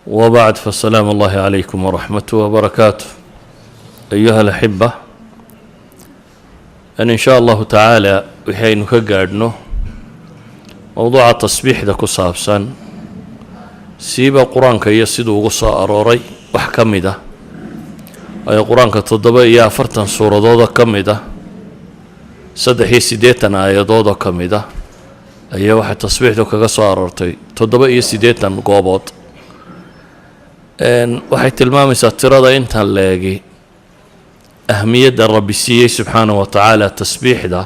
وبعد فالسلام الله عليكم ورحمته وبركاته أيها الأحبة إن شاء الله تعالى وحين كقعدنا موضوع التصبيح ذا كصابسا سيبا قرآن كي يسيدو قصة أروري وحكم ده أي قرآن كتضبع يا فرتن سورة دودا كم ده سدحي سيديتنا آية دودا كم ده أي واحد تصبيح ذا كقصة أرورتي تضبع يسيديتنا قوابط waxay tilmaamaysaa tirada intaan la eegay ahmiyadda rabbi siiyey subxaanahu wa tacaala tasbiixda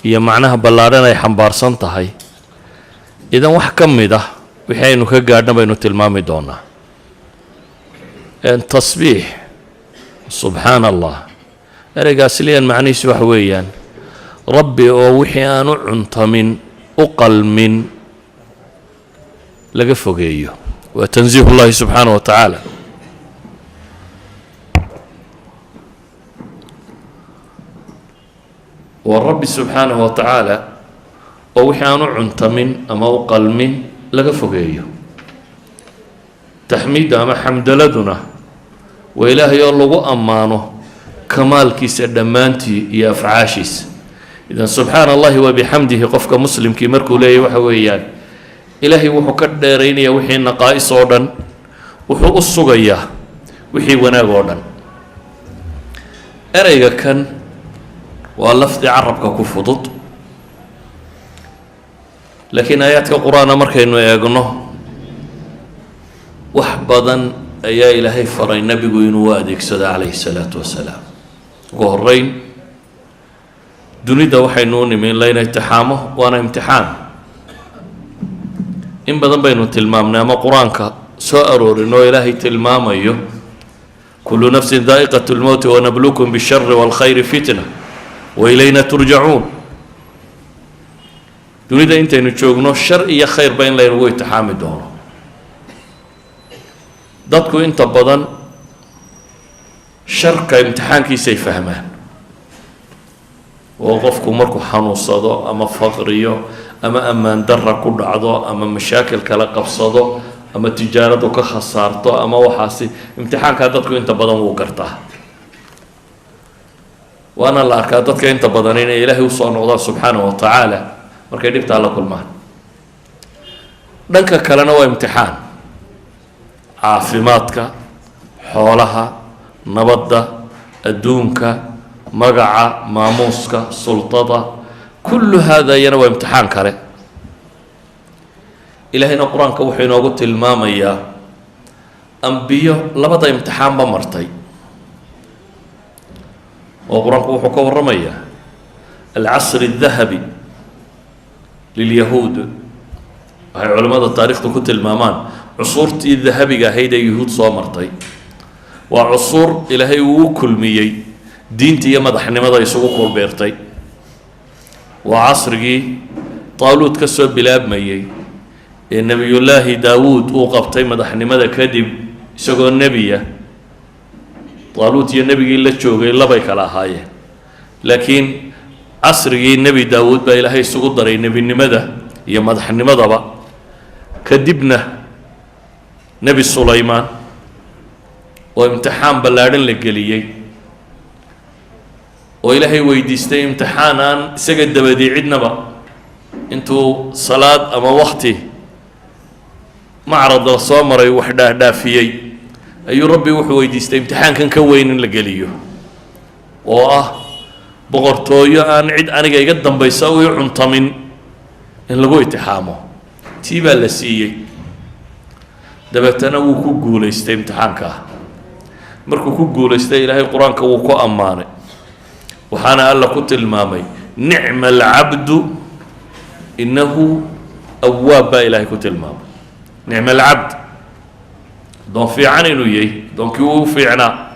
iyo macnaha ballaadhan ay xambaarsan tahay idan wax ka mid ah wixii aynu ka gaadhna baynu tilmaami doonaa tasbiix subxaana allah ereygaas liyan macnihiisu wax weeyaan rabbi oo wixii aan u cuntamin u qalmin laga fogeeyo وتنزيه الله سبحانه وتعالى والرب سبحانه وتعالى ووحيان عنتمن أما قلمن لغفقيه تحميد أما حمد لدنا وإلهي الله أمانه كمال كيس دمانتي يا فعاشيس إذن سبحان الله وبحمده قفك مسلم كي مركو لي وحويان إلهي وحو كديرينيا وحي نقائص ودن وحو السغيا وحي وناغ ودن أريغا كان واللفظ عربك كفضط لكن آيات القرآن مركين ويقنه وحبضا أيا إلهي فري النبي وينوادك سدى عليه الصلاة والسلام قهرين دوني دا وحي نوني من لين اتحامه وانا امتحان in badan baynu tilmaamnay ama qur-aanka soo aroorinoo ilaahay tilmaamayo kullu nafsin daa'iqatu lmowti wanabluukum bishari waalkhayri fitna wailayna turjacuun dunida intaynu joogno shar iyo khayrba in laynagu itixaami doono dadku inta badan sharka imtixaankiisay fahmaan oo qofku markuu xanuunsado ama faqriyo ama ammaan darra ku dhacdo ama mashaakil kala qabsado ama tijaaradu ka khasaarto ama waxaasi imtixaanka dadku inta badan wuu gartaa waana la arkaa dadka inta badan inay ilaahay u soo noqdaan subxaanahu wa tacaala markay dhibtaa la kulmaan dhanka kalena waa imtixaan caafimaadka xoolaha nabadda adduunka magaca maamuuska sultada كل هذا ينوى امتحان كره إلهنا القرآن كوحي نوغو تلماما يا أنبياء لبدا امتحان بمرتي والقرآن كوحي كورميا العصر الذهبي لليهود هاي علماء التاريخ تكون تلمامان عصورتي الذهبي هيدا يهود صامرتي وعصور إلهي وكل ميي دينتي يمدحني مدى يسوق البيرتي وعصري طالوت كسب بلاب ميي النبي الله داود وقبتي مدحني مدى كذب سجوا النبي طالوت يا نبي إلا تشوقي إلا بيك على هاي لكن عصري النبي داود بإلهي سجود دري النبي مدى يا مدحني مدى بقى كذبنا نبي سليمان وامتحان بلادن للجليي وإلهي ويديستي امتحانا سجد بدي عدنا بقى انتو صلاة أما وقتي معرض صامري وحده دافيي أي ربي وحو ويديستي امتحان كان كوين لقليه بغرطويا أن عد أنا جاي قدام بيساوي عنطمن إن لقوا اتحامه تيبا لسيي دبتنا وكو قول يستي امتحانك مركو كو قول يستي إلهي القرآن كوكو أماني وحانا الله كنت المامي نعم العبد إنه أواب إلهي كنت المامي نعم العبد دون في عني نويي دون كيو في عنا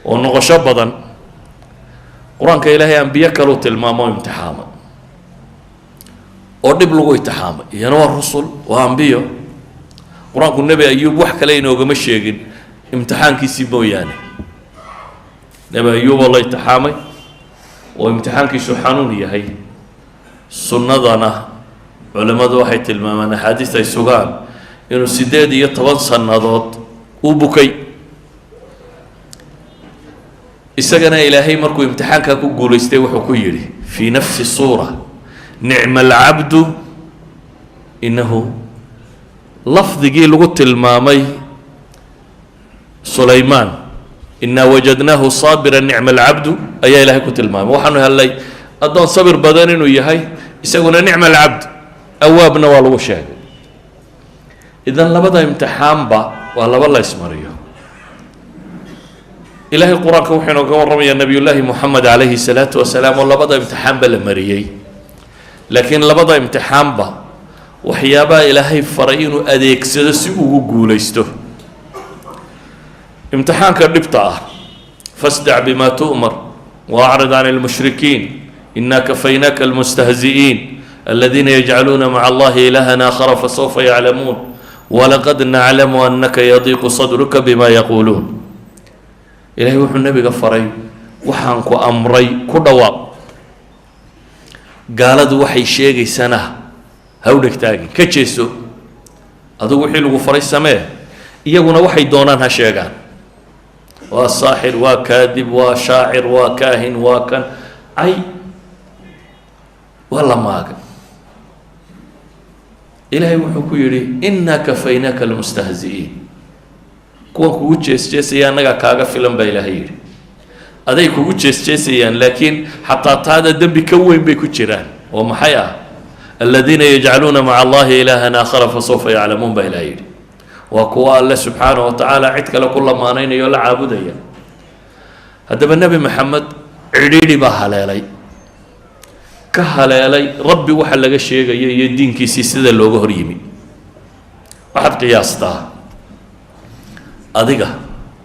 ونغشب بدن قرآن كإلهي أنبياء كانوا تلمامو امتحاما ودب لغو امتحاما ينوى الرسل وأنبياء قرآن كل نبي أيوب وحكا لين وقمشيقين امتحان كيسي بوياني نبي أيوب الله يتحامي وامتحان كيسو حانوني هي سنة علماء waxay tilmaamaan axaadiista ay sugaan inuu 18 sannadood u bukay isagana ilaahay markuu imtixaanka ku guulaystay wuxuu ku yidhi fii nafsi suura nicma alcabdu innahu lafdigii lagu tilmaamay sulaymaan inaa wajadnaahu saabira nicma alcabdu ayaa ilaahay ku tilmaamay waxaanu hellay addoon sabir badan inuu yahay isaguna nicma alcabd awaabna waa lagu sheegay idan labada imtixaanba waa laba la ismariyo ilaahay qur-aanka wuxuu inooga warramayaa nebiyullaahi moxamed calayhi salaatu wasalaam oo labada imtixaanba la mariyey laakiin labada imtixaanba waxyaabaha ilaahay faray inuu adeegsado si ugu guulaysto imtixaanka dhibta ah fasdac bima tu'mar waacrid can almushrikiin inaa kafaynaaka almustahzi'iin aladiina yajcaluuna maca allahi ilahan aakhara fasawfa yaclamuun walaqad naclamu anaka yadiiqu sadruka bima yaquuluun ilaahay wuxuu nebiga faray waxaan ku amray ku dhawaaq gaaladu waxay sheegaysana ha u dhegtaagin ka jeeso adugu wixii lagu faray samee iyaguna waxay doonaan ha sheegaan waa saaxir waa kaadib waa shaacir waa kaahin waa kan ay waa la maagay ilaahay wuxuu ku yidhi inaa kafaynaaka almustahzi'iin kuwan kugu jeesjeesaya annagaa kaaga filan baa ilaahay yidhi aday kugu jeesjeesayaan laakiin xataa taada dembi ka weyn bay ku jiraan oo maxay ah aladiina yajcaluuna maca allahi ilaahan aakhara fasawfa yaclamuun baa ilaahay yidhi waa kuwa alle subxaanahu watacaala cid kale ku lamaanaynayo o la caabudaya haddaba nebi maxamed cidhiidhi baa haleelay ka haleelay rabbi waxa laga sheegaya iyo diinkiisii sida looga hor yimi waxaad qiyaastaa adiga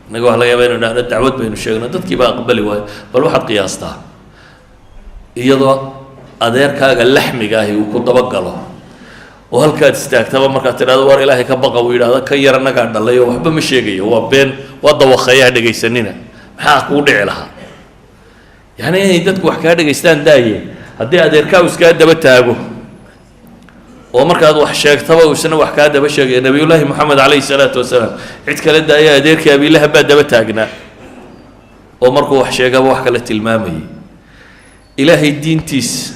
inaga wax laga yaaba inu dhahno dacwad baynu sheegno dadkii baa aqbali waayo bal waxaad qiyaastaa iyadoo adeerkaaga laxmiga ahi uu ku dabagalo oo halkaad istaagtaba markaad tidhahdo war ilaahay ka baqa uu yidhahdo kan yar annagaa dhalay oo waxba ma sheegayo waa been waa dawaqeeyaha dhegaysanina maxaa kuu dhici lahaa yacni inay dadku wax kaa dhegaystaan daaye haddii adeerkaa iskaa daba taago oo markaad wax sheegtaba isna wax kaa daba sheegaya nebiyullaahi moxamed calayhi salaatu wasalaam cid kale daaya adeerkii abiilahab baa daba taagnaa oo markuu wax sheegaba wax kale tilmaamayay ilaahay diintiisa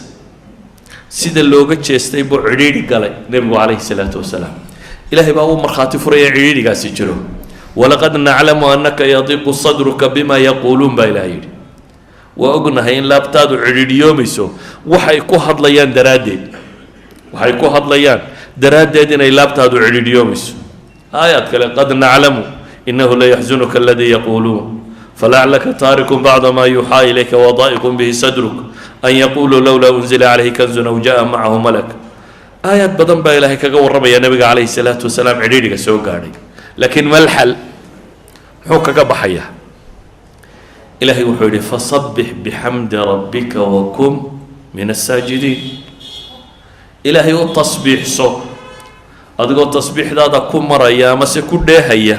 sida looga jeestay buu cidhiidhi galay nebigu calayhi salaatu wasalaam ilaahay baa uu markhaati furaya cidhiidhigaasi jiro walaqad naclamu annaka yadiiqu sadruka bima yaquuluun baa ilahay yidhi waa ognahay in laabtaadu cidhiidhiyoomayso waxay ku hadlayaan daraaddeed waxay ku hadlayaan daraaddeed inay laabtaadu cidhiidhiyoomayso aayaad kale qad naclamu inahu layaxzunuka aladii yaquuluun falaclaka taarikun bacda maa yuuxaa ilayka wadaa'iqun bihi sadruk an yaquuluu lowlaa unzila calayhi kanzun aw jaa macahu malak aayaad badan baa ilaahay kaga warramaya nebiga calayhi salaatu wasalaam cidhiidhiga soo gaadhay laakiin malxal muxuu kaga baxayaa ilaahay wuxuu yidhi fasabbix bixamdi rabbika wakun min asaajidiin ilaahay u tasbiixso adigoo tasbiixdaada ku maraya amase ku dheehaya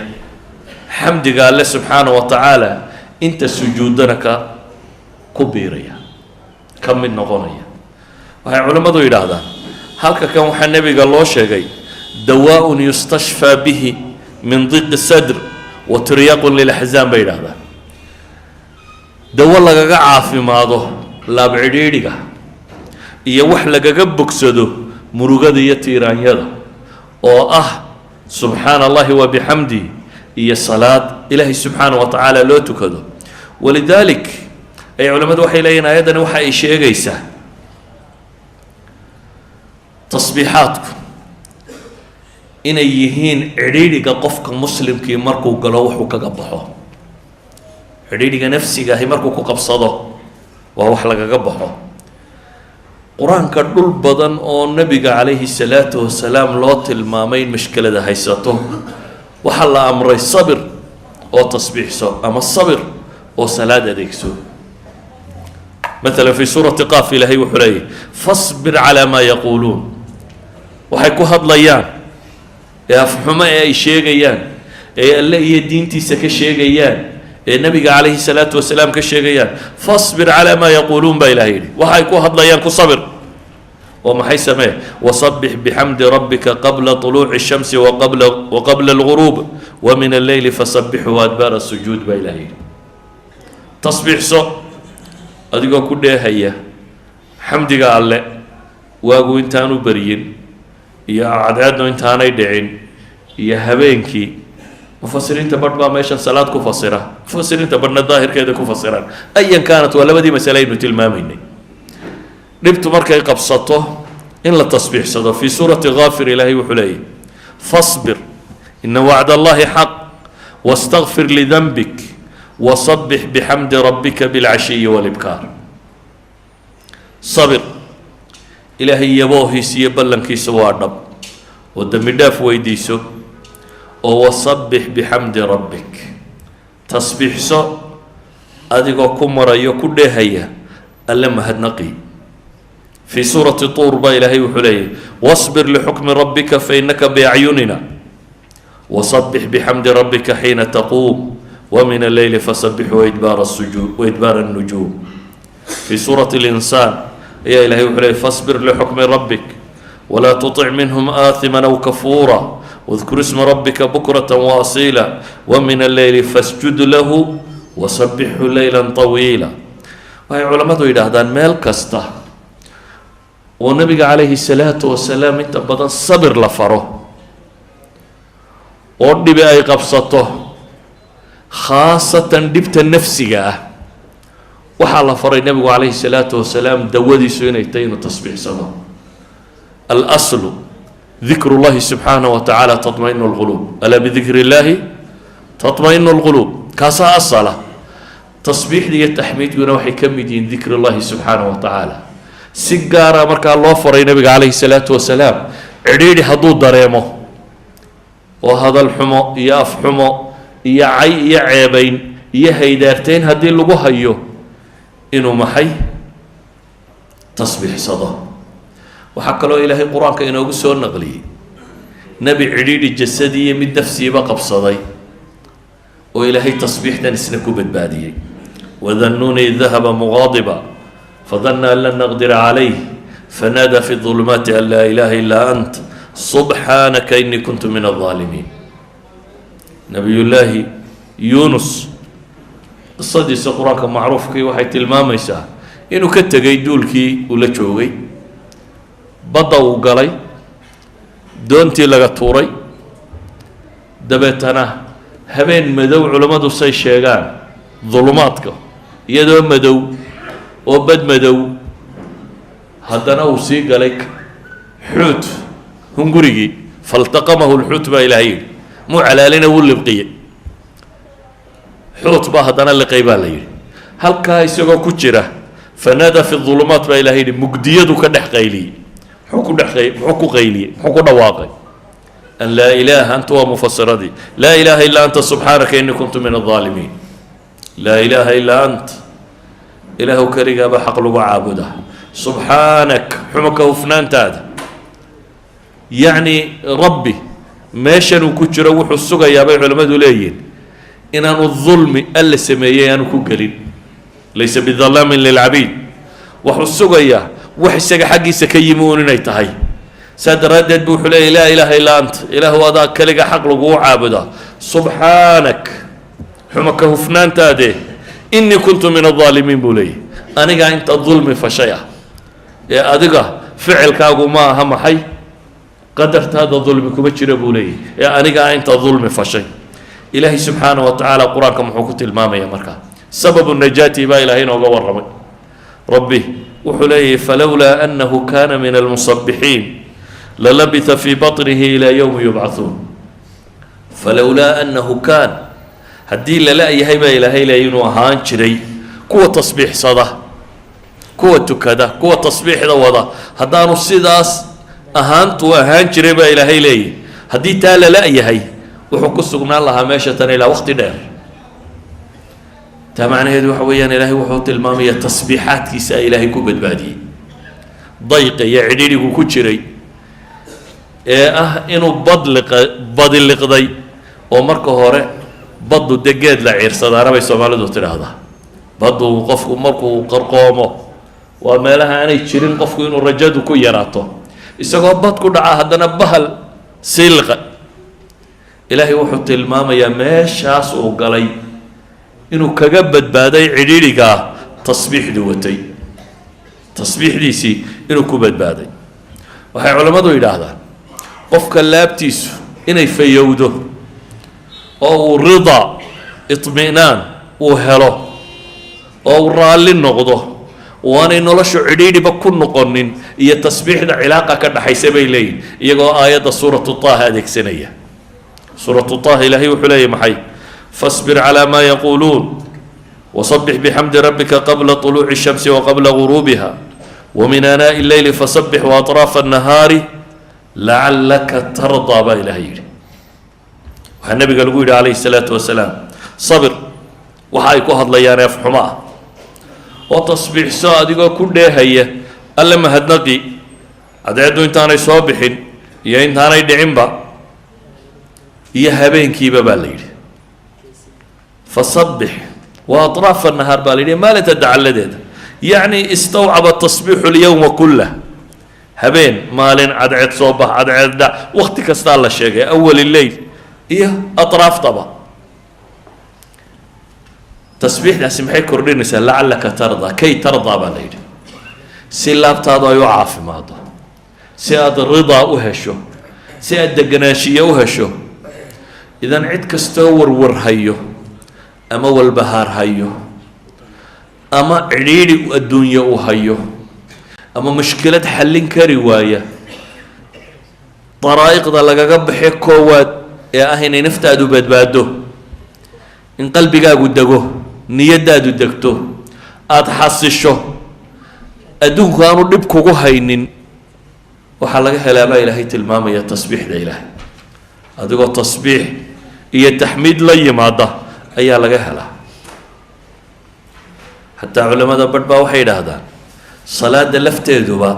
xamdiga alle subxaanahu wa tacaala inta sujuudana ku biiraya ka mid noqonaya waxay culimmadu yidhaahdaan halka kan waxaa nebiga loo sheegay dawaa-un yustashfaa bihi min diqi sadr wa tiryaqun lilaxzaan bay yidhaahdaan dawo lagaga caafimaado laab cidhiidhiga iyo wax lagaga bogsado murugada iyo tiiraanyada oo ah subxaana allahi wa bixamdi iyo salaad ilaahay subxaana wa tacaala loo tukado walidaalik ay culimmadu waxay leeyihin ayaddani waxa ay sheegaysaa tasbiixaadku inay yihiin cidhiidhiga qofka muslimkii markuu galo wuxuu kaga baxo cidhiidhiga nafsiga ahi markuu ku qabsado waa wax lagaga baxo qur-aanka dhul badan oo nebiga calayhi salaatu wasalaam loo tilmaamay in mashkelada haysato waxaa la amray sabir oo tasbiixso ama sabir oo salaad adeegso مثلا في سورة قاف إلهي وحليه فاصبر على ما يقولون waxay ku hadlayaan ee afxuma ay sheegayaan ee alle iyo diintiisa ka sheegayaan ee nabiga calayhi salaatu wasalaam ka sheegayaan fasbir calaa maa yaquuluun baa ilahay yidhi waxay ku hadlayaan ku sabir ومحي سماه وصبح بحمد ربك قبل طلوع الشمس وقبل الغروب ومن الليل فسبحه وأدبار السجود بإلهي تصبيح سو أدقى كده هيا حمدك الله واقو انتانو بريين يا عدادنا انتاني دعين يا هبينكي مفسرين تبرد ماشان صلاة كفسرة مفسرين تبرد الظاهر كذا كفسرة أيا كانت ولا بدي مسألة إنه تلماميني نبت مركي قبصته إن لا تصبيح صدى في سورة غافر إلهي وحليه فاصبر إن وعد الله حق واستغفر لذنبك وصبح بحمد ربك بالعشي والإبكار صبر إلهي يبوه سيبلن كي سوارنب ودم داف ويديسو وصبح بحمد ربك تصبيح سو أدقى كمرا يكده هيا ألم هدنقي في سورة طور با إلهي وحليه واصبر لحكم ربك فإنك بأعيننا وصبح بحمد ربك حين تقوم ومن الليل فسبح وإدبار السجود وإدبار النجوم في سورة الإنسان يا إلهي وحليه فاصبر لحكم ربك ولا تطع منهم آثما أو كفورا واذكر اسم ربك بكرة وأصيلا ومن الليل فاسجد له وسبحه ليلا طويلا وهي علماء يدهدان ميل كسته ونبي عليه الصلاة والسلام انت بدن صبر لفره ودي بأي قبصته خاصة دبت النفسية وحال فري النبي عليه الصلاة والسلام دودي سنتين وتصبيح سنة الأصل ذكر الله سبحانه وتعالى تطمئن القلوب ألا بذكر الله تطمئن القلوب كاسا الصلاة تصبيح دي التحميد ونوحي كم دين ذكر الله سبحانه وتعالى سيجارة مركا الله فري النبي عليه الصلاة والسلام عريري هدو دريمو وهذا الحمو يا أفحمو يا عي يا عيبين يا هيدارتين هدي اللي هيو إنه محي تصبيح صدا وحكى له إلهي القرآن كأنه قصة نقلي نبي عريري الجسدية من نفسي بقى بصدي وإلهي تصبيح نسنكو بالبادية وذنون إذ ذهب مغاضبا فظن أن لن نقدر عليه فنادى في الظلمات أن لا إله إلا أنت سبحانك إني كنت من الظالمين نبي الله يونس الصديق القرآن كان معروف كي واحد تلماميسا إنه كتجي دولكي ولا تشوي بدأوا قالي دونتي لقطوري دبتنا هبين مدو علماء السي شيغان ظلماتك يدو مدو وبد مدو هدنا وسيق عليك حوت هنقريجي فالتقمه الحوت با إلهي مو على لنا واللي بقية حوت با هدنا اللي قيبان لي هل كاي سيقو كتشرة فنادى في الظلمات با إلهي مقديدو كدح قيلي حكو قيلي حكو نواقي أن لا إله أنت ومفسر دي لا إله إلا أنت سبحانك إني كنت من الظالمين لا إله إلا أنت إله كريقا بحق لغو عابده سبحانك حمك وفنان تاد يعني ربي ماشن وكتشر وحو السوغا يا بي علماء دوليين إن أنو الظلم ألا سميي أنو كقلين ليس بظلام للعبيد وحو السوغا يا وحسك حقي سكيمون نيتهي سادردد بوحلي لا إله إلا أنت إله وضع كلقا حق لغو عابده سبحانك حمك وفنان تادي إني كنت من الظالمين بولي أنا أنت الظلم فشيء يا أدقى فعل كاغو ما هم حي قدرت هذا الظلم كبتشر بولي يا أنا أنت الظلم فشيء إلهي سبحانه وتعالى قرآن كم حكوت المامة يا مركا سبب النجاة با إلهين وقوى الرمي ربي وحليه فلولا أنه كان من المصبحين للبث في بطنه إلى يوم يبعثون فلولا أنه كان هدي لا يهيبا إلهي لا ينوهان شري قوة تصبيح صدا قوة كذا قوة تصبيح وضع هدانو السيداس أهانت وأهان شري با إلهي لي هدي تالا لا يهي وحكو سقنا الله ماشة إلى وقت دار تمعنى هذا وحويا إلهي وحوت المامية تصبيحات كيسا إلهي كوبد بادي ضيق يعديني وكتشري إنه بدل قضي ومركو هوري بدو دقيد لا عيرسد عربي سومالدو تراهدا بدو قفكو مركو قرقومو waa meelaha aanay jirin qofku inuu rajadu ku yaraato isagoo bad ku dhaca haddana bahal silqa ilaahay wuxuu tilmaamayaa meeshaas uu galay inuu kaga badbaaday cidhiidhigaa tasbiixdu watay tasbiixdiisii inuu ku badbaaday waxay culammadu yidhaahdaan qofka laabtiisu inay fayowdo oo uu ridaa iطmi'naan uu helo oo uu raalli noqdo waanay noloshu cidhiidhiba ku noqonin iyo tasbiixda cilaaqa ka dhaxaysa bay leeyihin iyagoo aayadda suuratu taaha adeegsanaya suuratu taaha ilaahay wuxuu leeyahy maxay fasbir calaa maa yaquuluun wasabbix bixamdi rabbika qabla طuluuci الshamsi waqabla guruubiha wamin aanaaءi اlleyli fasabbix waaطraafa الnahaari lacallaka tardaa baa ilahay yidhi waxaa nabiga lagu yidhi calayhi الsalaatu wasalaam sabir waxa ay ku hadlayaan eefxumo ah oo tasbiixso adigoo ku dheehaya alle mahadnaqi cadceeddu intaanay soo bixin iyo intaanay dhicinba iyo habeenkiiba baa la yidhi fasabbix wa aطraafa الnahaar baa la yidhi maalinta dacalladeeda yacni istawcaba tasbiixu اlyowma kullah habeen maalin cadceed soo bax cadceed dhac wakti kastaa la sheegay awal leyl iyo atraaftaba tasbiixdaasi maxay kordhinaysaa lacallaka tardaa kay tardaa baa la yidhi si laabtaadu ay u caafimaado si aad ridaa u hesho si aad deganaanshiye u hesho idan cid kastoo warwarhayo ama walbahaar hayo ama cidhiidhi adduunye u hayo ama mushkilad xallin kari waaya daraa'iqda lagaga baxe koowaad ee ah inay naftaadu badbaado in qalbigaagu dego niyadaadu degto aada xasisho adduunku aanu dhib kugu haynin waxaa laga helaa baa ilaahay tilmaamaya tasbiixda ilaahay adigoo tasbiix iyo taxmiid la yimaada ayaa laga helaa xataa culamada badh baa waxay yidhaahdaan salaada lafteeduba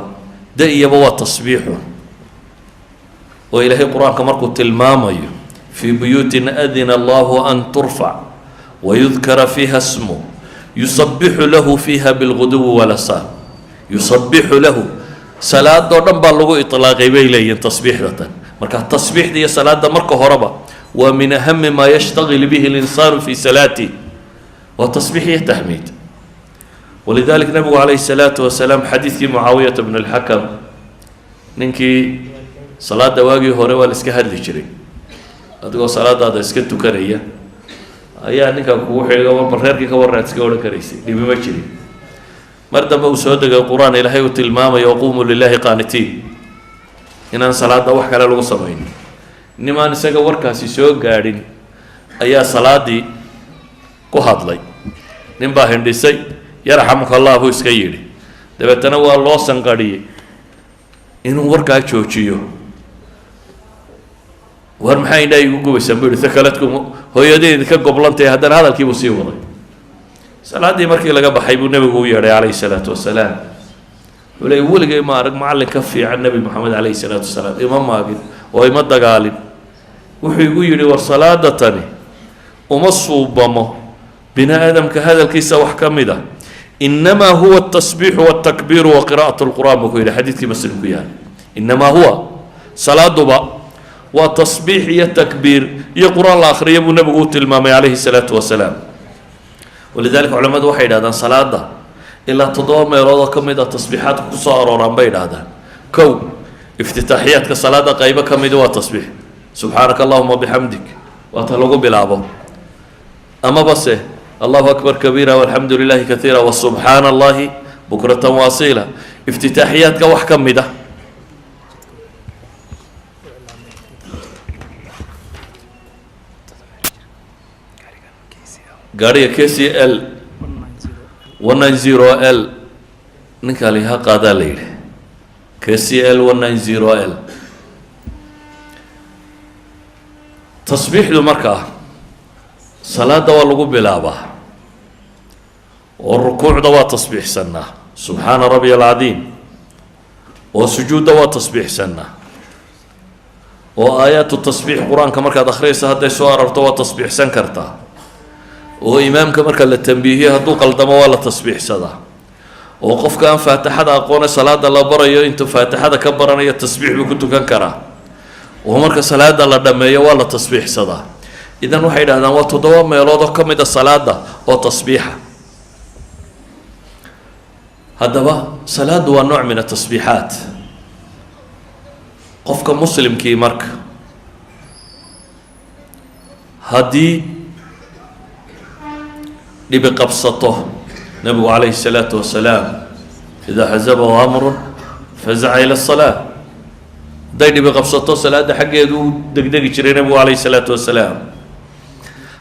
da iyaba waa tasbiixu oo ilaahay qur-aanka markuu tilmaamayo fii buyuutin adina allahu an turfac wayudkara fiiha smu yusabixu lahu fiiha bilguduwi walasaan yusabixu lahu salaadoo dhan baa lagu iطlaaqay bay leeyihin tasbiixdatan marka tasbiixda iyo salaada marka horeba waa min ahami maa yashtagil bihi اlinsaanu fi salaatih waa tasbiix iyo taxmiid walidalik nabigu calayhi الsalaatu wasalaam xadiidkii mucaawiyata bn اlxakam ninkii salaada waagii hore waa la iska hadli jiray adigoo salaadaada iska tukanaya ayaa ninkan kugu xiga bal reerkii ka warraad iska odhan karaysay dhibi ma jirin mar dambe uu soo degay qur-aan ilaahay uu tilmaamayo waquumuu lilaahi qaanitiin inaan salaada wax kale lagu samaynin nimaan isaga warkaasi soo gaadhin ayaa salaadii ku hadlay nin baa hindhisay yarxamuka allah buu iska yidhi dabeetana waa loo sanqadhiyey inuu warkaa joojiyo war maxaa indhaa igu gubaysaan buu yihi sakaladku hooyadeedi ka goblantay haddana hadalkiibuu sii waday salaaddii markii laga baxay buu nebigu u yeedhay calayhi salaatu wasalaam wuxuu leey weligay ma arag macallin ka fiican nebi moxamed calayhi salaatu wasalaam ima maagin oo ima dagaalin wuxuu igu yidhi war salaada tani uma suubamo bini aadamka hadalkiisa wax ka mid a inamaa huwa atasbiixu waltakbiiru wa qiraa'atu lqur'aan buu ku yidhi xadiidkii muslim ku yahay inamaa huwa salaaduba waa tasbiix iyo takbiir iyo qur-aan la akhriya buu nebigu u tilmaamay calayhi salaatu wasalaam walidalika culamadu waxay yidhahdaan salaada ilaa 7 meelood oo ka mid a tasbiixaadka ku soo arooraan bay yidhahdaan kow iftitaaxiyaadka salaada qaybo ka midi waa tasbiix subxaanaka allahuma bixamdik waata lagu bilaabo amaba se allahu akbar kabiira walxamdu lilahi kaiira wasubxaana allahi bukratan waasiila iftitaaxiyaadka wax ka mid ah gaariga KCL 190L ninka liha qaadaa la yidhi KCL 190L tasbiixdu markaa salaada waa lagu bilaabaa oo rukuucda waa tasbiixsanaa subxaana rabbiy alcadiim oo sujuudda waa tasbiixsanaa oo aayaatu tasbiix qur-aanka markaad akhriyaysa hadday soo ararto waa tasbiixsan kartaa oo imaamka marka la tanbiihiyo hadduu qaldamo waa la tasbiixsadaa وقف كان فاتحة أقونا صلاة الله برا أنت فاتحة كبرنا التسبيح بكتو كان كرا وهمرك صلاة الله دمية ولا تصبيح صدا إذا وحيد هذا وتدوم يلوض كم إذا صلاة وتصبيح هذا صلاة هو نوع من التسبيحات قفك مسلم كي مرك هدي لبقبصته نبي عليه الصلاة والسلام إذا حزبه أمر فزع إلى الصلاة دايني بقبصته صلاة حق يدو دق يشري نبي عليه الصلاة والسلام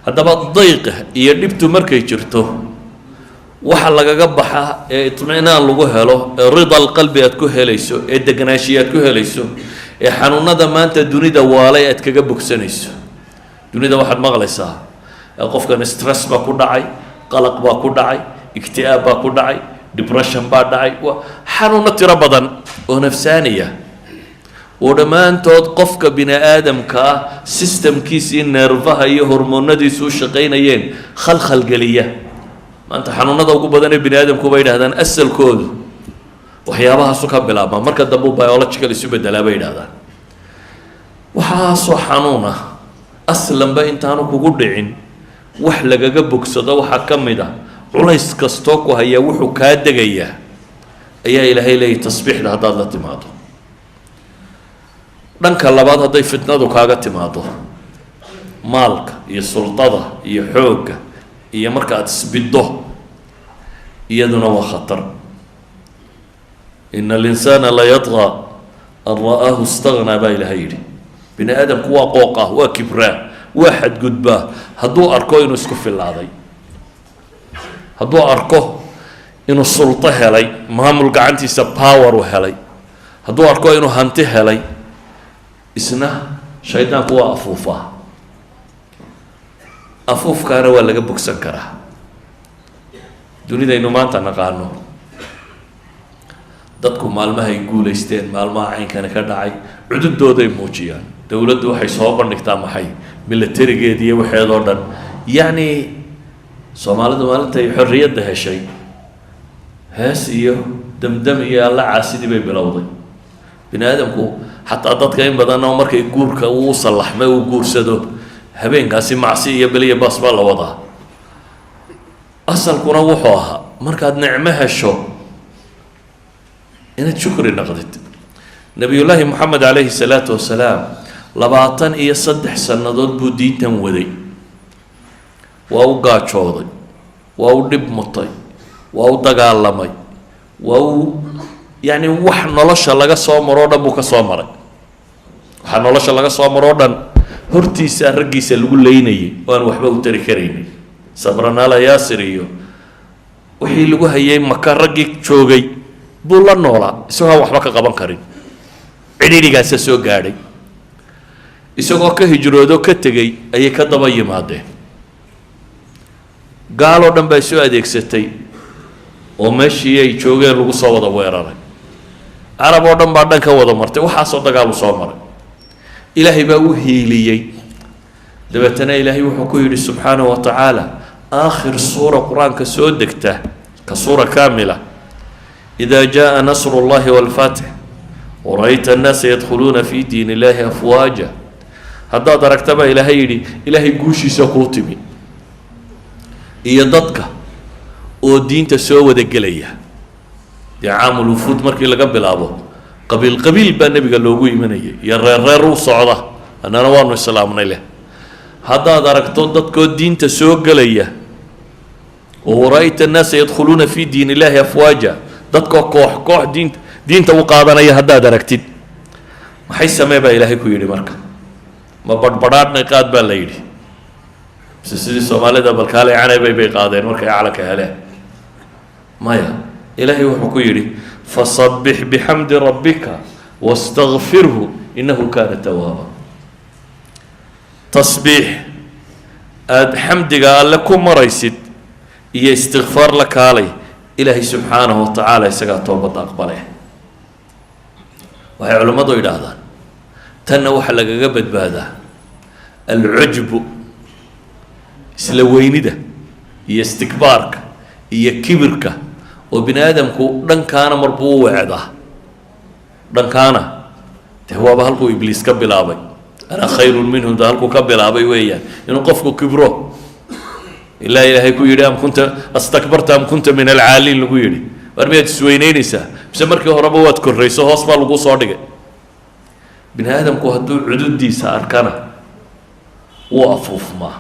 هذا بالضيق يدبتو مركي جرته وحل قبحة اطمئنان لغو هلو رضا القلب اتكو هليسو الدقناشي اتكو هليسو حنونا دا ما انت دوني دا والي اتكا بوكسانيسو دوني دا واحد مغلسا قف كان ستريس باكو داعي قلق باكو داعي اكتئاب باكو داعي ديبرشن با داعي حنونا ترى بدن ونفسانية ودمان تود قفك بني آدم كا سيستم كيسي نيرفها هي هرمون دي سو شقينيين خلخل قليه ما أنت حنون هذا وكو بدن بني آدم كو بيد هذا أسل كود وحيابها سكب بلا ما مركز دبو بيولوجيكال يسوي بدلا بيد هذا وحاسو حنونة أسلم بين تانو كو قدعين وحلق جبك صدا وحكم ده علايس كستوك وهي وحو كاد جيا أي إلهي لي تصبيح لهذا الله تماده دنك الله بعد هذا فتنة دو كاغا تماده مالك يسلطة يحوق هي مركز تسبده يدنا وخطر إن الإنسان لا يطغى أن رآه استغنى بايل هيري بني آدم كوا قوقه وكبره واحد قدبه هدو أركو إنو اسكف العضي هدو أركو إنو السلطة هلي مهم القعنتي سباور وهلي هدو أركو إنو هانتي هلي إسنا شيطان كوا أفوفا أفوف كان ولا جبك سكرة دوني ده إنه ما أنت نقانو دتكم مالما هيقول استين مالما عين كان كداعي عدد دو ده موجيان دولة دو حي صوبر نكتام حي ملتري جديه وحيد أردن يعني سومالد مالته حرية ده شيء هاسيه دمدم يا الله عاسدي ببلاوضي بني آدم كو حتى أضط كاين بدنا عمرك يجور كوصل لحمه وجور سدو هبين قاسي معصية بليه باص بالله وضع أصل كنا وحوها مركز نعمها الشو إن شكر نقدت نبي الله محمد عليه الصلاة والسلام لبعطن إيه صدح سندود بودين تمودي واو قاچودي واو دب مطي واو دقالمي واو يعني وح نلش لغا سو مرودن بو كسو مري وح نلش لغا سو مرودن hortiisa raggiisa lagu leynayay waan waxba u tari karaynay sabrana la yaasiriyo wixii lagu hayay maka raggi joogay buu la noolaa isagoo waxba ka qaban karin cidhiidhigaas soo gaadhay isagoo ka hijroodo ka tagay ayay ka daba yimaadeen gaalo dhan baa soo adeegsatay oo meeshii ay joogeen lagu soo wada weeraray arab oo dhan baa dhan ka wada martay waxaa soo dagaal soo maray إلهي بأوهيلي دبتنا إلهي وحكوه سبحانه وتعالى آخر سورة قرآن كسودكته كسورة كاملة إذا جاء نصر الله والفتح ورأيت الناس يدخلون في دين الله أفواجا هذا دركتبه إلهي قوشي سقوطمي إيادتك ودين تسوى دقلية يعامل وفود مركي لقبل أبو قبيل بان النبي قال له يمنيه يا رير وصعده انا نوان السلام عليه هذا دركتو ددكو دين تسوق ليه ورأيت الناس يدخلون في دين الله افواجا ددكو كوح دين تو قادنيه هذا دركتid maxay sameeyba ilaahay ku yiri marka ma badbadadna qaad baa la yiri sidii Soomaalida balkaale aanay bay qaadeen markay caalaka heleen maya ilaahay wuxuu ku yiri فصبح بحمد ربك واستغفره إنه كان توابا تصبيح حمدك قال لكم مريسد يستغفر لك علي إلهي سبحانه وتعالى يسقى توبة أقبله وهي علماء إلى هذا تنوح لك قبل بهذا العجب سلوين ده يستكبارك يكبرك وبني آدم كو دن كان مربو وعده دن كان هو بهالكو إبليس كبل أبي أنا خير منه ده هالكو كبل أبي ويا إنه قفكو كبره إلا إلهي كو يري أم كنت استكبرت أم كنت من العالين لقو يري ورميت سوينين إسا بسمرك هربوات كريسو هصبا لقو صادق بني آدم كو هدو عدود دي سأركانا وأفوف ما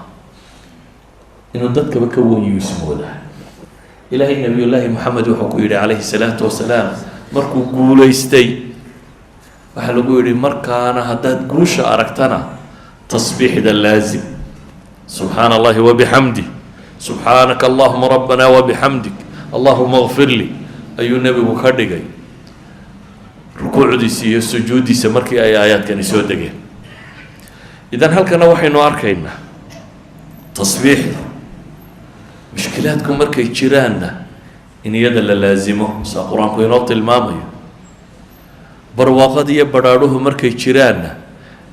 إنه دتك بكون يسمو ده إلهي نبي الله محمد وحكو يري عليه الصلاة والسلام مركو قوليستي وحلقو يري مركانا هداد قوشة أركتنا تصبيح ده اللازم سبحان الله وبحمده سبحانك اللهم ربنا وبحمدك اللهم اغفر لي أي النبي مكردقي ركوع ديسي السجود ديسي مركي أي آيات كان يسود دقي إذن هل كان وحي نواركينا تصبيح مشكلاتكم مركي جيراننا إن يد لازمه سأقرانكم ينوط المامي برواقة دي براروه مركي جيراننا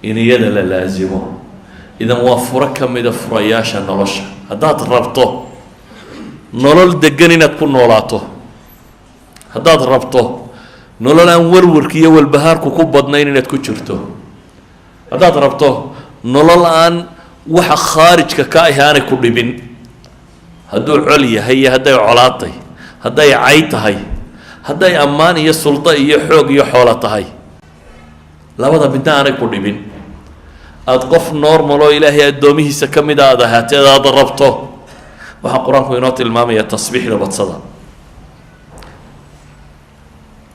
إن يد لازمه إذا وفرك من فرياشة نلشة هداد ربطه نلل دجنين تكون نولاته هداد ربطه نلل أن وركيه والبهار كوكب بدنين تكشرته هداد ربطه نلل أن وح خارج ككائهان كل بن هدول عليا هي هداي علاطي هداي عيتهاي هداي أمان هي السلطة هي حوق هي حولتهاي لا بد بدنا أنا كل بن أتقف نورمالو إلهي الدوميه سكمد هذا هذا ضربته وها قرآن ينوت المامية تصبيح لبتصدى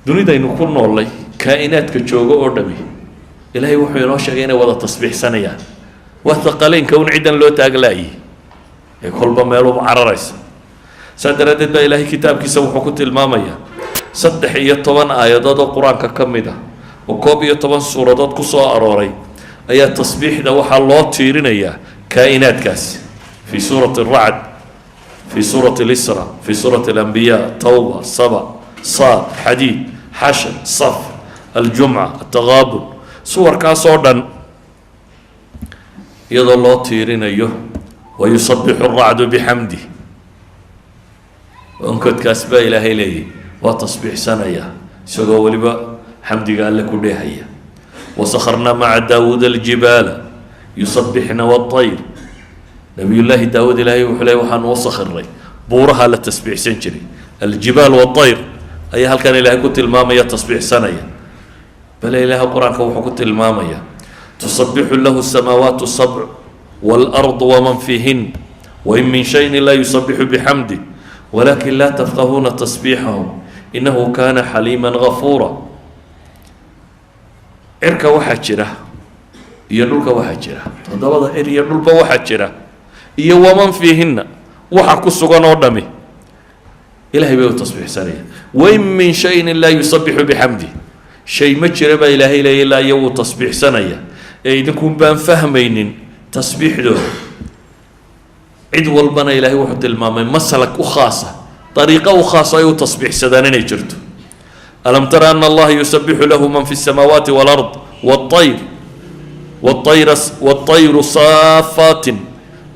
دوني دا إنو كل نولي كائنات كتشوغو أردمي إلهي وحو ينوش أغينا وضا تصبيح سنيا وثقلين كون عيدا لو تاقلاي يقول بميلو بعرريس سادردد با إلهي كتاب كيسا وحو كنت المامية صدح يطبان آيادات القرآن ككمدة وكوب يطبان سورادات كسو أروري أي التصبيح ده وحا الله تيرينيا كائنات كاس في سورة الرعد في سورة الإسراء في سورة الأنبياء توبة صبا صاد حديد حشر صف الجمعة التغابن سور كاسوردن يد الله تيرينيا ويصبح الرعد بحمده وانكت كاسبا إلهي ليه وتصبيح سنيا سوى ولبا حمدي قال لك وليه وسخرنا مع داود الجبال يصبحنا والطير نبي الله داود إلهي وحلي وحن وسخر لي بورها للتسبيح سنجري الجبال والطير أي هل كان إلهي كنت المامية تصبيح سنية بل إله القرآن كوحو كنت المامية تسبح له السماوات السبع والأرض ومن فيهن وإن من شيء لا يسبح بحمده ولكن لا تفقهون تسبيحهم إنه كان حليما غفورا cirka waxaa jira iyo dhulka waxaa jira todobada cir iyo dhulba waxaa jira iyo waman fiihinna waxa ku sugan oo dhami ilaahay bay u tasbiixsanaya way min shay'in la yusabbihu bihamdi shay ma jira ba ilaahay la ilaa iyo tasbiixsanaya ee idinku baan fahmaynin tasbiixdo cid walbana ilaahay wuxuu tilmaamay masalak u khaasa طريقه u khaasa ay u tasbiixsadaan inay jirto ألم ترى أن الله يسبح له من في السماوات والأرض والطير صافات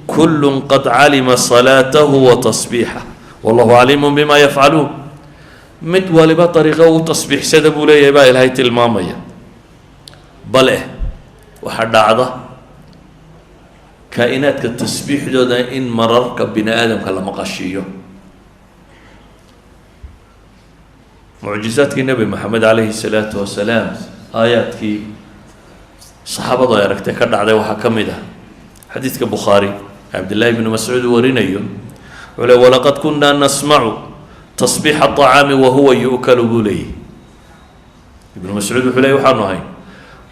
كل قد علم صلاته وتصبيحه والله عليم بما يفعلون متولي بطريقة وتصبيح سدبوا لي يبقى الهيت المامية بله وحد عضه كائنات كالتسبيح ده إن مرر كبني آدم كلا مقاشيه معجزات النبي محمد عليه الصلاة والسلام آيات كي صحابة ضيارك تكرر عليه وحكمده حديث كبخاري عبد الله بن مسعود ورينيو ولقد كنا نسمع تصبيح الطعام وهو يؤكل بوليه ابن مسعود وحلي وحانو هاي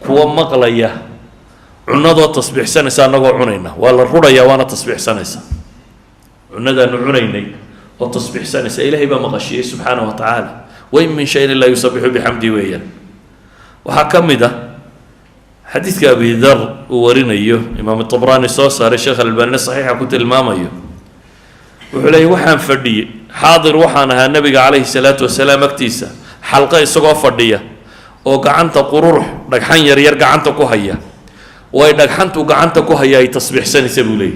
كوا مقلية عنده تصبيح سنة نقول عنينا ولا الرؤيا وانا تصبيح سنة عنده عنيني وتصبيح سنة إلهي بمغشيه سبحانه وتعالى وإن من شيء لا يسبح بحمده ويا وحكم ده حديث أبي ذر ورينيو إمام الطبراني صار الشيخ الألباني صحيح كنت الماميو وحلي وحن فردي حاضر وحنها النبي عليه الصلاة والسلام اكتيسة حلقة سقوا فردية وقعنت قرور دحين يرجع قعنت كوهية ودحين وقعنت كوهية تصبح سنة سبولي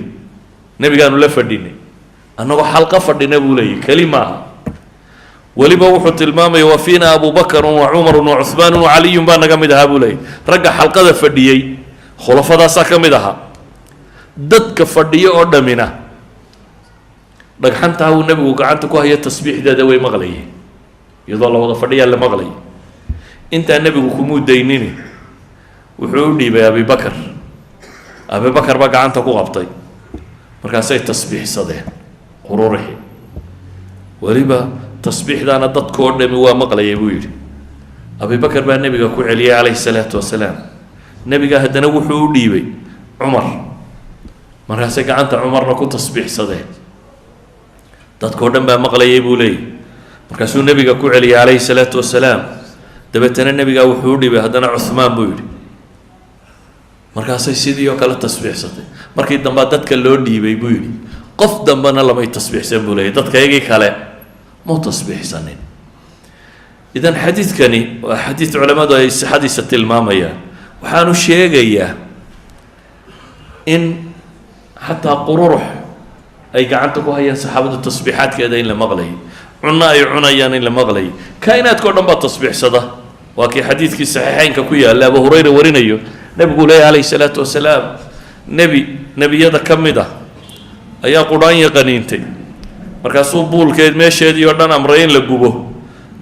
النبي قالوا لا فرديني أنا حلقة فردينا بولي كلمة weliba wuxuu tilmaamaya wa fiina abu bakr wa cumar wa cuhmaan wa caliy baa naga mid ahaa buu leeyay ragga xalqada fadhiyey khulafadaasaa ka mid ahaa dadka fadhiyo oo dhamina dhagxantaa uu nebigu gacanta ku haya tasbiixdeeda way maqlayeen iyadoo la wada fadhiyaa la maqlayay intaa nebigu kumuu daynini wuxuu u dhiibay abibakar abibakar baa gacanta ku qabtay markaasay tasbiixsadeen qururixi weliba tasbiixdaana dadkoo dhami waa maqlayay buu yidhi abibakar baa nebiga ku celiyay calayhi salaatu wasalaam nebiga haddana wuxuu u dhiibay cumar markaasay gacanta cumarna ku tasbiixsadeen dadkoo dhan baa maqlayay buu leeyay markaasuu nebiga ku celiyay calayhi salaatu wasalaam dabeetana nebigaa wuxuu u dhiibay haddana cuhmaan buu yidhi markaasay sidii oo kale tasbiixsatay markii dambaa dadka loo dhiibay buu yidhi qof dambena lamay tasbiixsan buu leeyay dadka iyagii kale mau tasbiixsanin idan xadiidkani waa xadiid culamadu ay sixadiisa tilmaamayaan waxaanu sheegayaa in xataa qururux ay gacanta ku hayaan saxaabadu tasbiixaadkeeda in la maqlayay cunno ay cunayaan in la maqlayay kaa'inaadka o dhan baa tasbiixsada waa kii xadiidkii saxiixeynka ku yaalla abu hurayra warinayo nebigu leeyahy calayhi salaatu wasalaam nebiyada ka mid ah ayaa qudhaanya qaniintay markaasuu buulkeed meesheedii oo dhan amray in la gubo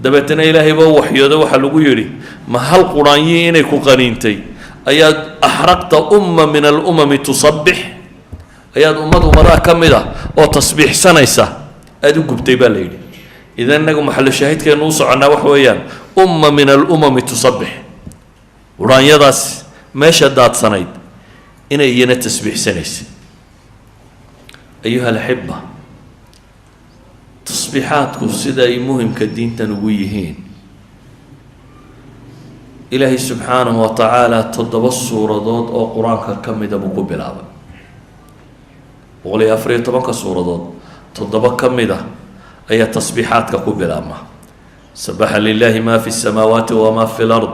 dabeetana ilaahay baa u waxyooda waxaa lagu yidhi ma hal qudhaanyii inay ku qaniintay ayaad axraqta umma min alumami tusabbix ayaad ummadaha ka mid ah oo tasbiixsanaysa aada u gubtay baa la yidhi idan inagu maxallo shaahidkeenu u soconnaa waxa weeyaan umma min alumami tusabbix qudhaanyadaas meesha daadsanayd inay iyana tasbiixsanaysay ayuha alaxiba tasbiixaadku sida ay muhimka diintan ugu yihiin ilaahay subxaanahu wa tacaala 7 suuradood oo qur-aanka ka mida buu ku bilaabay 114 suuradood 7 ka mid ah ayaa tasbiixaadka ku bilaabma sabaxa lilahi ma fi الsamaawaati wama fi اlard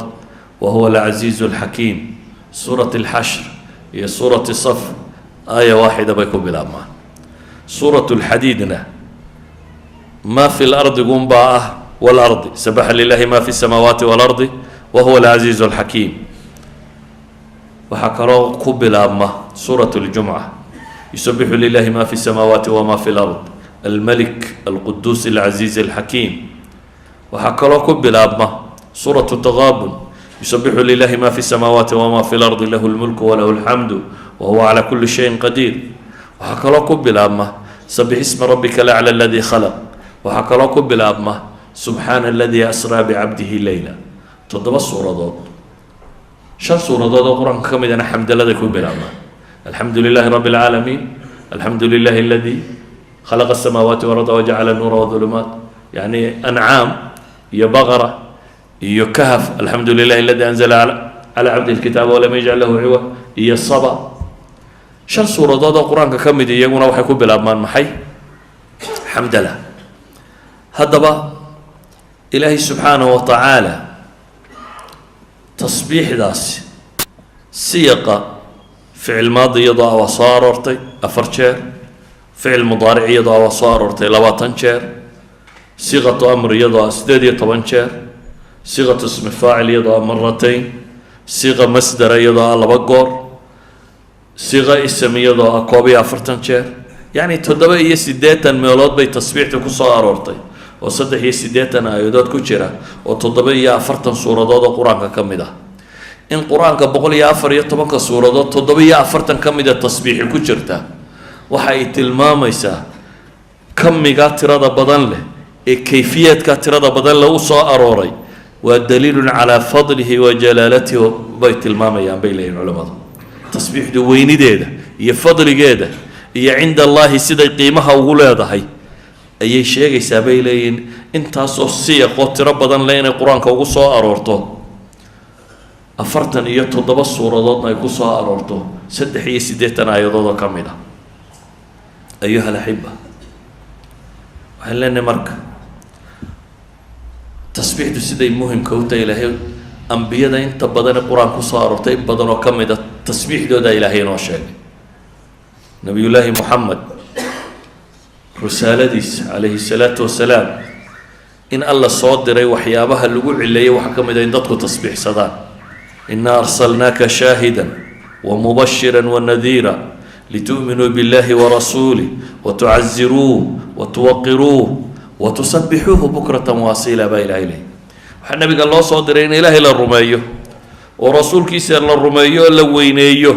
wahuwa alcaziizu اlxakiim suurat اlxashr iyo suurat saf aaya waaxida bay ku bilaabmaan suurat اlxadiidna ma fi lardi gunbaa ah walardi sabaxa lilahi ma fi الsamaawaati walardi wahuwa alcaziizu اlxakiim waxaa kaloo ku bilaabma suurat اljumca yusabixu lilahi ma fi الsamaawaati wama fi lard almalik alquduus alcaziiz alxakiim waxaa kaloo ku bilaabma suurat taqaabun yusabixu lilahi ma fi الsamaawaati wama fi lardi lahu اlmulku walahu اlxamdu wahuwa calaa kuli shayin qadiir waxaa kaloo ku bilaabma sabix isma rabbika alacla aladii khalaq waxaa kaloo ku bilaabma subxaana aladii asraa bicabdihi leyla 7 suuradood 5 suuradood oo qur-aanka ka midana xamdaladay ku bilaabmaan alxamdu lilahi rabbi اlcaalamiin alxamdu lilahi aladii khalaqa الsamaawaati walarda wajacala nuura wadulumaat yani ancaam iyo baqara iyo kahf alxamdu lilahi aladii anzala calaa cabdihi اlkitaaba walam yajcal lahu ciwad iyo saba 5 suuradood oo qur-aanka ka mid iyaguna waxay ku bilaabmaan maxay xamdala haddaba ilaahay subxaanahu wa tacaala tasbiixdaasi siyaqa ficil maadi iyadoo waa soo aroortay 4 jeer ficil mudaaric iyadoo waa soo aroortay 20 jeer siqatu amr iyadoo 18 jeer siqatu ismi faacil iyadoo maratayn siqa masdara iyadoo 2 goor siqa ism iyadoo 41 jeer yacni 87 meelood bay tasbiixda ku soo aroortay oo 83 aayadood ku jira oo 47 suuradood oo qur-aanka ka mid ah in qur-aanka 114 suuradood 47 ka mid a tasbiixi ku jirta waxa ay tilmaamaysaa kamigaa tirada badan leh ee kayfiyaadka tirada badan leh u soo arooray waa daliilun calaa fadlihi wa jalaalatihi bay tilmaamayaan bay leeyihin culamadu tasbiixdu weynideeda iyo fadligeeda iyo cinda allaahi siday qiimaha ugu leedahay ayay sheegaysaa bay leeyihiin intaasoo siyaqoo tiro badan leh inay qur-aanka ugu soo aroorto 47 suuradoodna ay ku soo aroorto 83 aayadoodoo ka mid ah ayuha alaxiba waxaan leenahay marka tasbiixdu siday muhimka u tahay ilaahay ambiyada inta badan ee qur-aan ku soo aroortay in badan oo ka mid a tasbiixdooda ilaahay inoo sheegay nabiyullaahi moxamed risaaladiisa calayhi salaatu wasalaam in alla soo diray waxyaabaha lagu cileeyay waxaa ka mid ah in dadku tasbiixsadaan. inaa arsalnaaka shaahidan wamubashira wanadiira litu'minuu biاllahi warasuulih watucaziruuh watuwaqiruuh watusabixuuhu bukratan waasiila baa ilahay leeyay. waxaa nabiga loo soo diray in ilaahay la rumeeyo oo rasuulkiisa la rumeeyo oo la weyneeyo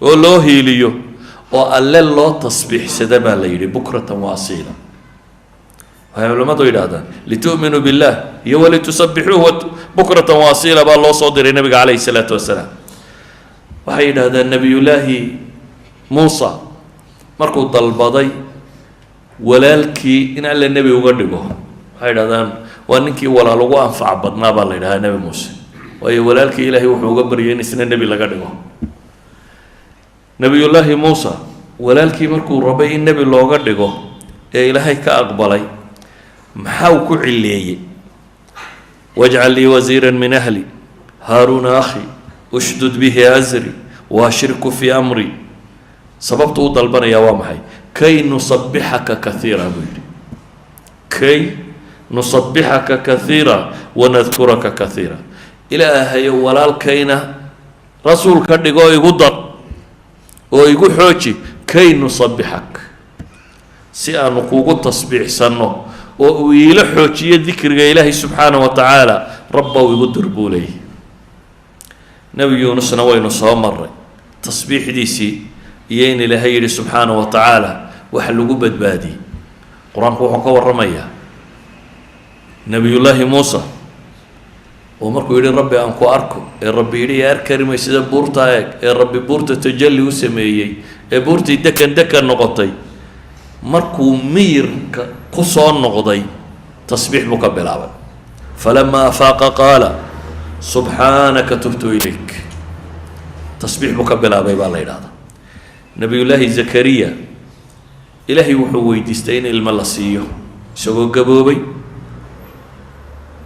oo loo hiiliyo oo alle loo tasbiixsada baa la yidhi bukratan waasiila. waxay culimmadu yidhaahdaan litu'minuu billah iyo walitusabixuuhu bukratan waasiila baa loo soo diray nabiga calayhi salaatu wasalaam. waxay yidhaahdaan nebiyullaahi muusa markuu dalbaday walaalkii in alle nebi uga dhigo, waxay yidhahdaan waa ninkii walaal ugu anfac badnaa baa la yidhahdaa nebi muuse, waayo walaalkii ilaahay wuxuu uga baryay in isna nebi laga dhigo. nebiyullaahi muusa walaalkii markuu rabay in nebi looga dhigo ee ilaahay ka aqbalay maxaa uu ku cileeyey? wajcal lii wasiira min ahli haaruuna akhi ushdud bihi azri waashirku fii amri. sababtu u dalbanayaa waa maxay? kay nusabixaka kaiira buu yidhi, kay nusabixaka kaiira wanadkuraka kaiira. ilaahayo walaalkayna rasuul ka dhigo igu dar oo igu xooji, kay nusabixak, si aanu kugu tasbiixsanno oo uu iila xoojiyo dikriga ilaahay subxaanahu wa tacaala. rabbow igu dir buu leeyahy. nebi yuunusna waynu soo maray tasbiixdiisii iyo in ilaahay yidhi subxaanahu wa tacaala waxa lagu badbaadiyey. qur-aanku wuxuu ka warramayaa nebiyullaahi muusa oo markuu yidhi rabbi aan ku arko, ee rabbi yidhi yaa arkari may sida buurtaa eeg, ee rabbi buurta tajalli u sameeyey, ee buurtii dekan dekan noqotay. markuu miyirka ku soo noqday tasbiix buu ka bilaabay. falamaa afaaqa qaala subxaanaka tubtu ilayk. tasbiix buu ka bilaabay baa la yidhahdaa. nebiyullaahi zakariya ilaahay wuxuu weydiistay in ilmo la siiyo isagoo gaboobay.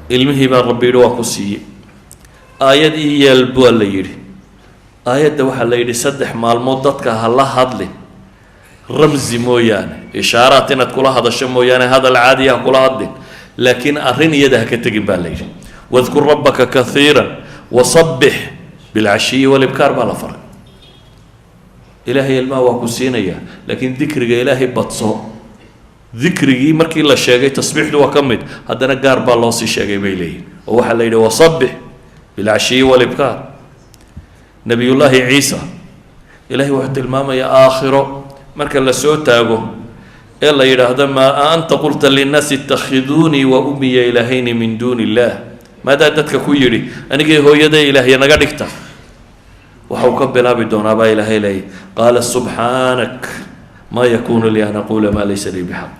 ilmihii baa rabbi yidhi waa ku siiyey. aayad ii yeel baa la yidhi. aayadda waxaa la yidhi 3 maalmood dadka ha la hadlin ramzi mooyaane, ishaaraat inaad kula hadasho mooyaane, hadal caadi ha kula hadlin, laakiin arrin iyada ha ka tegin baa la yidhi. wadkur rabbaka kaiira wasabbix bilcashiyi walibkaar baa la faray. ilaahay ilmaha waa ku siinayaa, laakiin dikriga ilaahay badso. dikrigii markii la sheegay tasbiixdu waa ka mid, haddana gaar baa loo sii sheegay bay leeyihin, oo waxaa la yidhi wasabbix bilcashiyi walibkaar. nebiyullaahi ciisa ilaahay wuxuu tilmaamayaa aakhiro marka la soo taago ee la yidhaahdo maa anta qulta linnaasi itakhiduunii wa ummiya ilaahayni min duuni illaah. maadaa dadka ku yidhi anigii hooyaday ilaahya naga dhigta? waxau ka bilaabi doonaa baa ilaahay leeyay qaala subxaanak maa yakuunu lii an aquula maa laysa lii bixaq.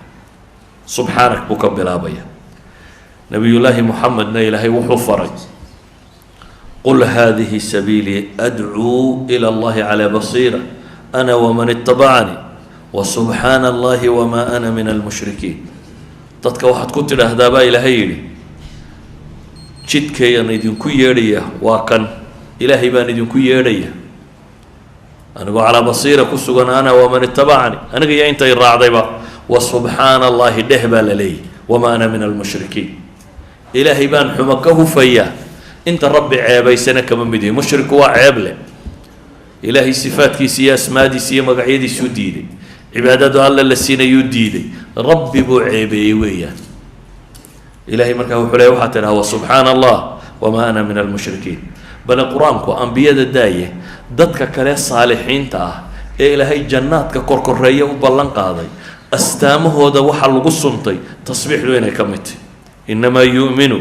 subxaanak buu ka bilaabaya. nebiyullaahi muxamedna ilaahay wuxuu faray qul haadihi sabiilii adcuu ila allahi calaa basiira ana waman itabacanii wasubxaana allahi wamaa ana min almushrikiin. dadka waxaad ku tidhaahdaa baa ilaahay yidhi jidkayaan idinku yeedhaya waa kan, ilaahay baan idinku yeedhaya anigoo calaa basiira ku sugan, ana waman itabacanii, aniga iyo intay raacdayba. wasubxaana allahi dheh baa la leeyahy wamaa ana min almushrikiin. ilaahay baan xumo ka hufayaa, inta rabbi ceebaysana kama mid yihi. mushriku waa ceeb leh, ilaahay sifaadkiisa iyo asmaadiisa iyo magacyadiisuu diiday, cibaadadu alla la siinayuu diiday, rabbi buu ceebeeyey weeyaan. ilaahay markaa wuxuu leeya waxaa tidhaha wasubxaana allah wamaa ana min almushrikiin. bale qur-aanku ambiyada daaye dadka kale saalixiinta ah ee ilaahay jannaadka korkoreeya u ballan qaaday astaamahooda waxaa lagu suntay tasbiixdu inay ka mid tahy. inamaa yu'minu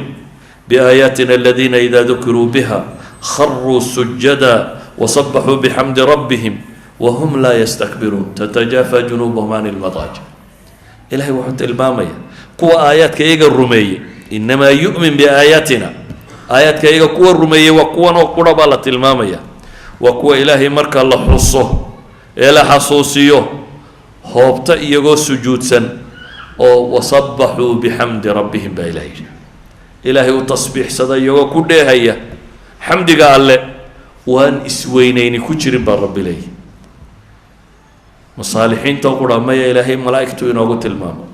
biaayaatina aladiina idaa dukiruu biha kharuu sujada wasabaxuu bixamdi rabbihim wahum laa yastakbiruun tatajaafa junuubahum can ilmadaajic. ilahay wuxuu tilmaamaya kuwa aayaadka iyaga rumeeyey, inamaa yu'min biaayaatina, aayaadka iyaga kuwa rumeeyey waa kuwan oo qura baa la tilmaamaya. waa kuwa ilaahay marka la xuso ee la xasuusiyo hoobta iyagoo sujuudsan oo wasabaxuu bixamdi rabbihim baa ilahay yidhi. ilaahay u tasbiixsada iyagoo ku dheehaya xamdiga alle, waan isweynayni ku jirin baa rabbi leeyahy. masaalixiinta qura maya ilaahay malaa'igtu inoogu tilmaamo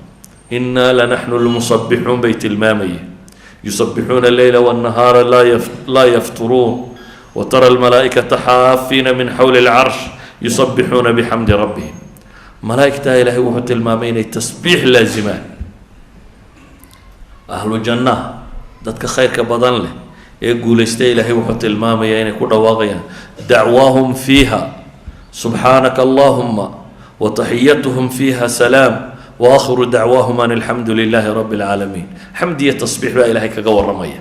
إنا لنحن المصبحون بيت المامية يسبحون الليل والنهار لا يفترون وترى الملائكة حافين من حول العرش يسبحون بحمد ربهم ملائكة إلهي وحط المامين التسبيح لازمان أهل الجنة ذاتك خير كبضان له يقول إلهي وحط المامين كل واقيا دعواهم فيها سبحانك اللهم وتحيتهم فيها سلام وآخر دعواهم أن الحمد لله رب العالمين حمدية تصبيح بقى إلهي كقور رمية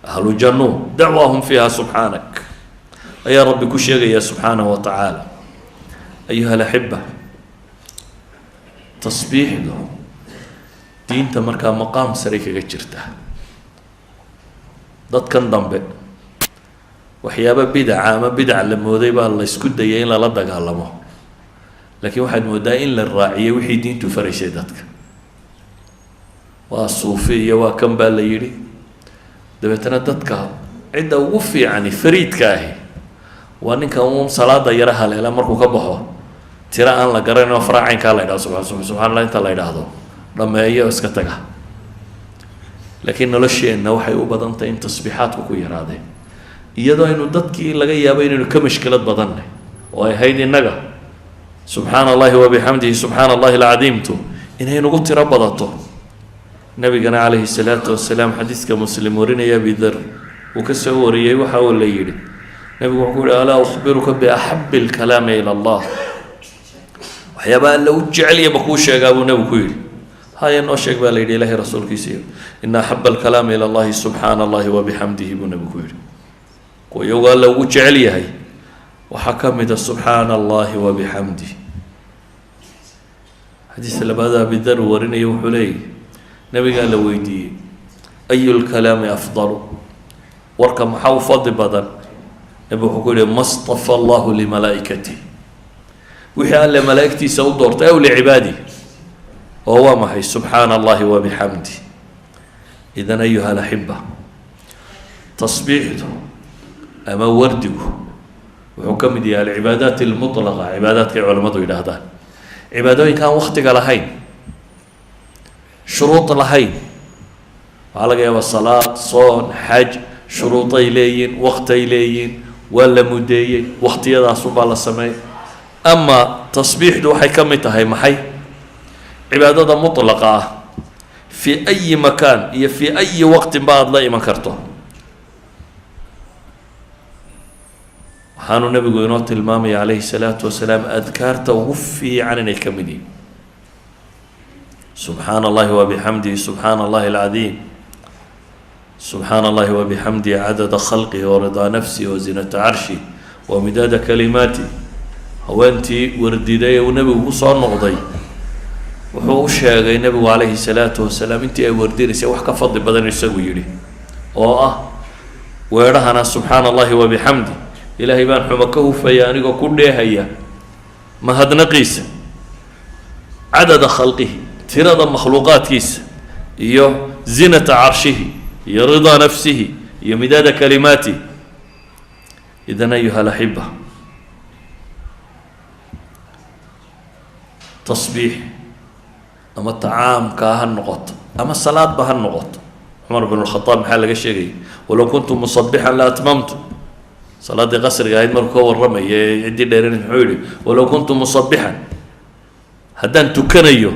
أهل الجنة دعواهم فيها سبحانك يا رب كل شيء يا سبحانه وتعالى أيها الأحبة تصبيح لهم دين تمركا مقام سريك جرته ضد كان ضمبه وحيابا بدع لما وذيبها الله يسكت ديين لا لدق علمه لكن واحد مدائن للراعية وحي دين تفرش ذاتك والصوفية وكم بالليلي دبتنا ذاتك عند وفي يعني فريد كاهي وانك أمم صلاة يراها لألا مركو كبحوه ترى أن لا قرن وفراعين كالا يدعو سبحان الله انت لا يدعو لما هي اسكتك لكن لا شيء انه وحي وبدنت ان تصبيحات وكو يراده iyadoo inuu dadkii laga yaabo inuu ka mashkilad badan oo ay hayd inaga subhanallahi wa bihamdihi subhanallahi alazimtu inay nagu tira badato nabigana alayhi salatu wassalam xadiiska muslim warinaya bidar uu ka soo wariyay waxa uu la yiri nabigu wuxuu yiri ala ukhbiruka bi ahabbil kalam ila allah waxyaaba law jeceliya baku sheegaa uu nabigu yiri هاي إنه شيء بالله إله رسول كيسير إن أحب الكلام إلى الله سبحان الله وبحمده بنبكير ويقال لو جعلي هاي وحكم سبحان الله وبحمده حديث اللي بدأ بدر ورنا يوحلي نبي قال له ويدي أي الكلام أفضل وركم حوفظ بدن نبي يقول ما اصطفى الله لملائكته وحال لملائكتي سودورت أو لعبادي وهو محي سبحان الله وبحمده إذن أيها الأحبة تصبيحه أما ورده وحكم دي العبادات المطلقة عبادات علماء إلى هذا عبادات كان وقتك لهين شروط لهين على جواب الصلاة صون حج شروط إليين وقت إليين ولا مدين وقت يدا صوب على السماء أما تصبيح دو حكم تهي محي عبادة مطلقة في أي مكان هي في أي وقت بعد لا يمكرته حانو النبي قينوت المامي عليه الصلاة والسلام أذكار توفي عن الكمدي سبحان الله وبحمده سبحان الله العظيم سبحان الله وبحمده عدد خلقه ورضا نفسه وزنة عرشه ومداد كلماته هو أنت ورديدي ونبي وصار نقضي wuxuu u sheegay nabigu calayhi salaatu wasalaam intii ay wardinaysay wax ka fadli badan isagu yidhi oo ah weerahana subxaana allahi wa bixamdi ilaahay baan xumo ka hufaya anigoo ku dheehaya mahadnaqiisa cadada khalqihi tirada makhluuqaadkiisa iyo zinata carshihi iyo ridaa nafsihi iyo midaada kalimaatihi idan ayuha alaxiba tasbiix أما الطعام كهن نقط أما الصلاة بهن نقط عمر بن الخطاب محل شيء ولو كنت مصبحا لأتممت صلاة قصر قاعد مركو والرمي يدي دايرين حولي ولو كنت مصبحا هدان تكنيو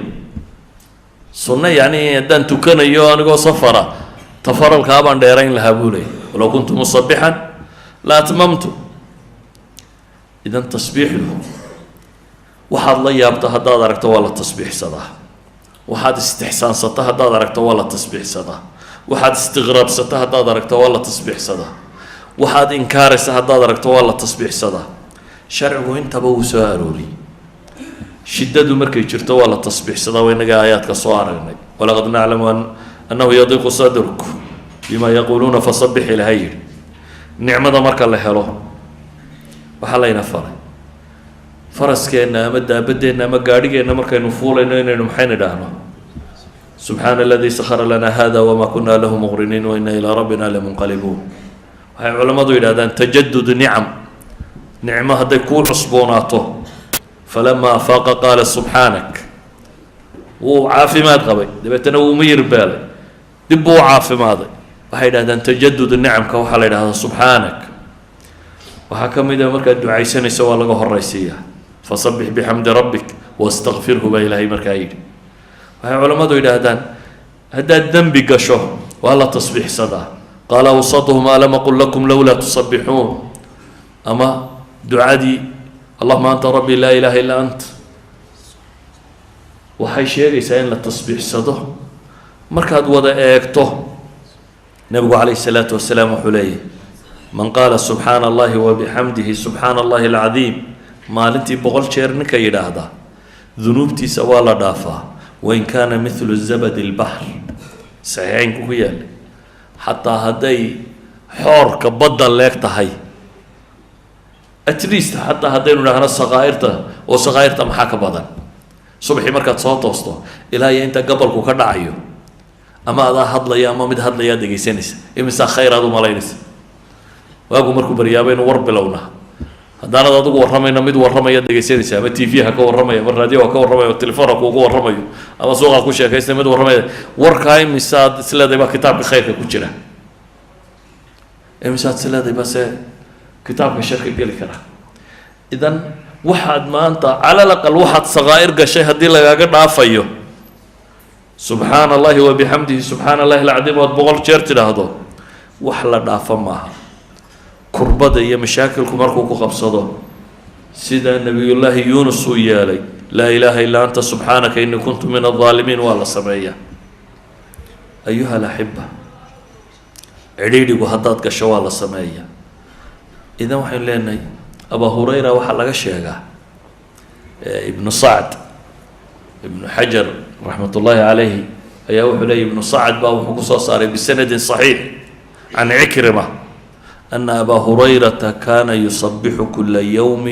سنة يعني هدان تكنيو أنا جو صفرة تفر الكابان دايرين لهابولي ولو كنت مصبحا لأتممت إذا تصبيح له وحد الله يابطه هذا دركت ولا تصبيح صلاة وحد استحسان سطح هذا دركت ولا تصبيح صلاة وحد استغراب سطح هذا دركت ولا تصبيح صلاة وحد إنكار هذا دركت ولا تصبيح صلاة شرعه أنت بو سؤالولي شدة مركي جرت ولا تصبيح صلاة وين آيات كصوارنا ولقد نعلم أنه يضيق صدرك بما يقولون فصبح الهير نعمة مرك الله حلوه وحلا ينفر فرس كأننا مدة بدينا مقاري كأننا مركي نفول إننا محين دهنا سبحان الذي سخر لنا هذا وما كنا له مغرنين وإنا إلى ربنا لمنقلبون هاي علماء إلى هذا تجدد نعمة هذا يكون عصبوناته فلما أفاق قال سبحانك وعافمات قبي دبتنا ومير بالي دبوا عافمات waxay dhahdaan tajadud nicamka waxaa la yidhahdaa subxaanak waxaa ka mid a markaad ducaysanayso waa laga horaysiiyaa fasabbix bixamdi rabbik wastakfirhu baa ilaahay markaa yidhi waxay culammadu yidhaahdaan haddaad dembi gasho waa la tasbiixsadaa qaala awsatuhum alam aqul lakum lowlaa tusabbixuun ama ducadii allahuma anta rabbii laa ilaaha illaa ant waxay sheegaysaa in la tasbiixsado markaad wada eegto nabigu calayhi salaatu wasalaam wuxuu leeyahy man qaala subxaana allahi wabixamdihi subxaana allahi alcadiim maalintii 100 jeer ninka yidhaahda dunuubtiisa waa la dhaafaa wain kaana midlu zabadi lbaxr saxiixeynku ku yaala xataa hadday xoorka badda leeg tahay at least xataa haddaynu idhaahno saqaa'irta oo saqaa'irta maxaa ka badan subaxii markaad soo toosto ilaa iyo inta gabalku ka dhacayo ama adaa hadlaya ama mid hadlayaa dhegaysanaysa imisaa khayraad u malaynaysa waagu markuu baryaaba inuu war bilowna haddaanad adigu warramayna mid warramaya dhegaysanaysa ama t v ha ka warramaya ama raadiyo ha ka warramayo telefoon ha kuugu warramayo ama suuqa ku sheekaysta mid warramaya warkaa imisaad isleedahay baa kitaabka khayrka ku jira imisaad isleedahay baa se kitaabka sharka geli kara idan waxaad maanta cala alaqal waxaad saqaa'ir gashay haddii lagaaga dhaafayo subxaana allahi wabixamdihi subxaana allahi alcadiim ood 100 jeer tidhaahdo wax la dhaafo maaha kurbada iyo mashaakilku markuu ku qabsado sida nabiyullaahi yuunus uu yeelay laa ilaaha illaa anta subxaanaka innii kuntu min aldaalimiin waa la sameeyaa ayuha alaxiba cidhiidhigu haddaad gasho waa la sameeyaa idan waxaynu leenahay abaa hurayra waxaa laga sheegaa ibnu sacd ibnu xajar رحمة الله عليه أيها وحلي بن صعد باو حكوصا صار بسند صحيح عن عكرمة أن أبا هريرة كان يصبح كل يوم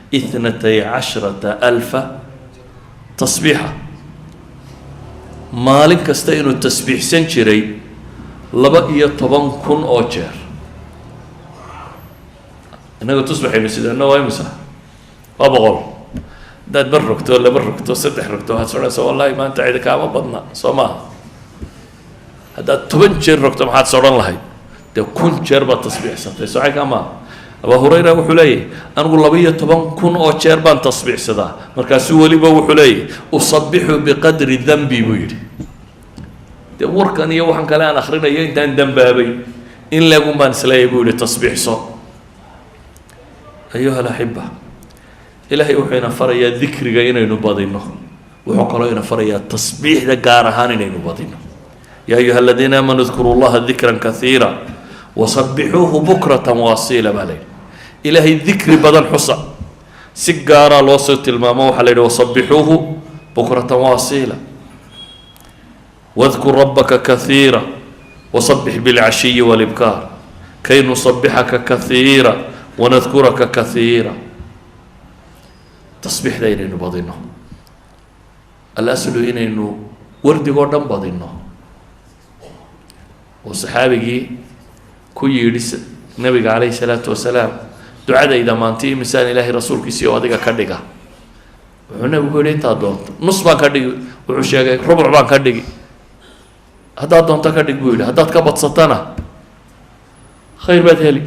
12,000 تصبيحة مالك استينو التسبيح سنشري لبقية 10 كن أوجر إنك تصبح يمسيد أنه ويمسح وابغل dad bar rogto laba rogto 3 rogto waxaad soconaysaa wallahi maanta cida kaama badna soo maaha haddaad 10 jeer rogto maxaad sodhan lahayd dee 1,000 jeer baad tasbiixsatay socay kama abaa hurayra wuxuu leeyahy anigu 12 kun oo jeer baan tasbiixsadaa markaasuu weliba wuxuu leeyahy usabixu biqadri danbi buu yidhi dee warkan iyo waxaan kale aan akhrinayo intaan dambaabay in leegun baan isleeyahy buu yihi tasbiixso ayuha alaxiba ilaahay wuxuu ina farayaa dikriga inaynu badino wuxuu kaloo ina farayaa tasbiixda gaar ahaan inaynu badino yaa ayuha aladiina aamanuu dkuru llaha dikran kaiira wasabbixuuhu bukratan waasiila baa layidhi ilaahay dikri badan xusa si gaaraa loo soo tilmaamo waxaa la yidhi wasabbixuuhu bukratan waasiila wadkur rabbaka kaiira wasabbix bilcashiyi walibkaar kay nusabixaka kaiira wanadkuraka kaiira tasbiixda inaynu badino alaslu inaynu wardigoo dhan badino oo saxaabigii ku yidhi nabiga calayhi salaatu wasalaam ducadayda maanti imisaan ilaahay rasuulkiisii oo adiga ka dhiga wuxuu nabigu yidhi intaad doonto nus baan ka dhigi wuxuu sheegay rubuc baan ka dhigi haddaad doonto ka dhig buu yidhi haddaad ka badsatana khayr baad heli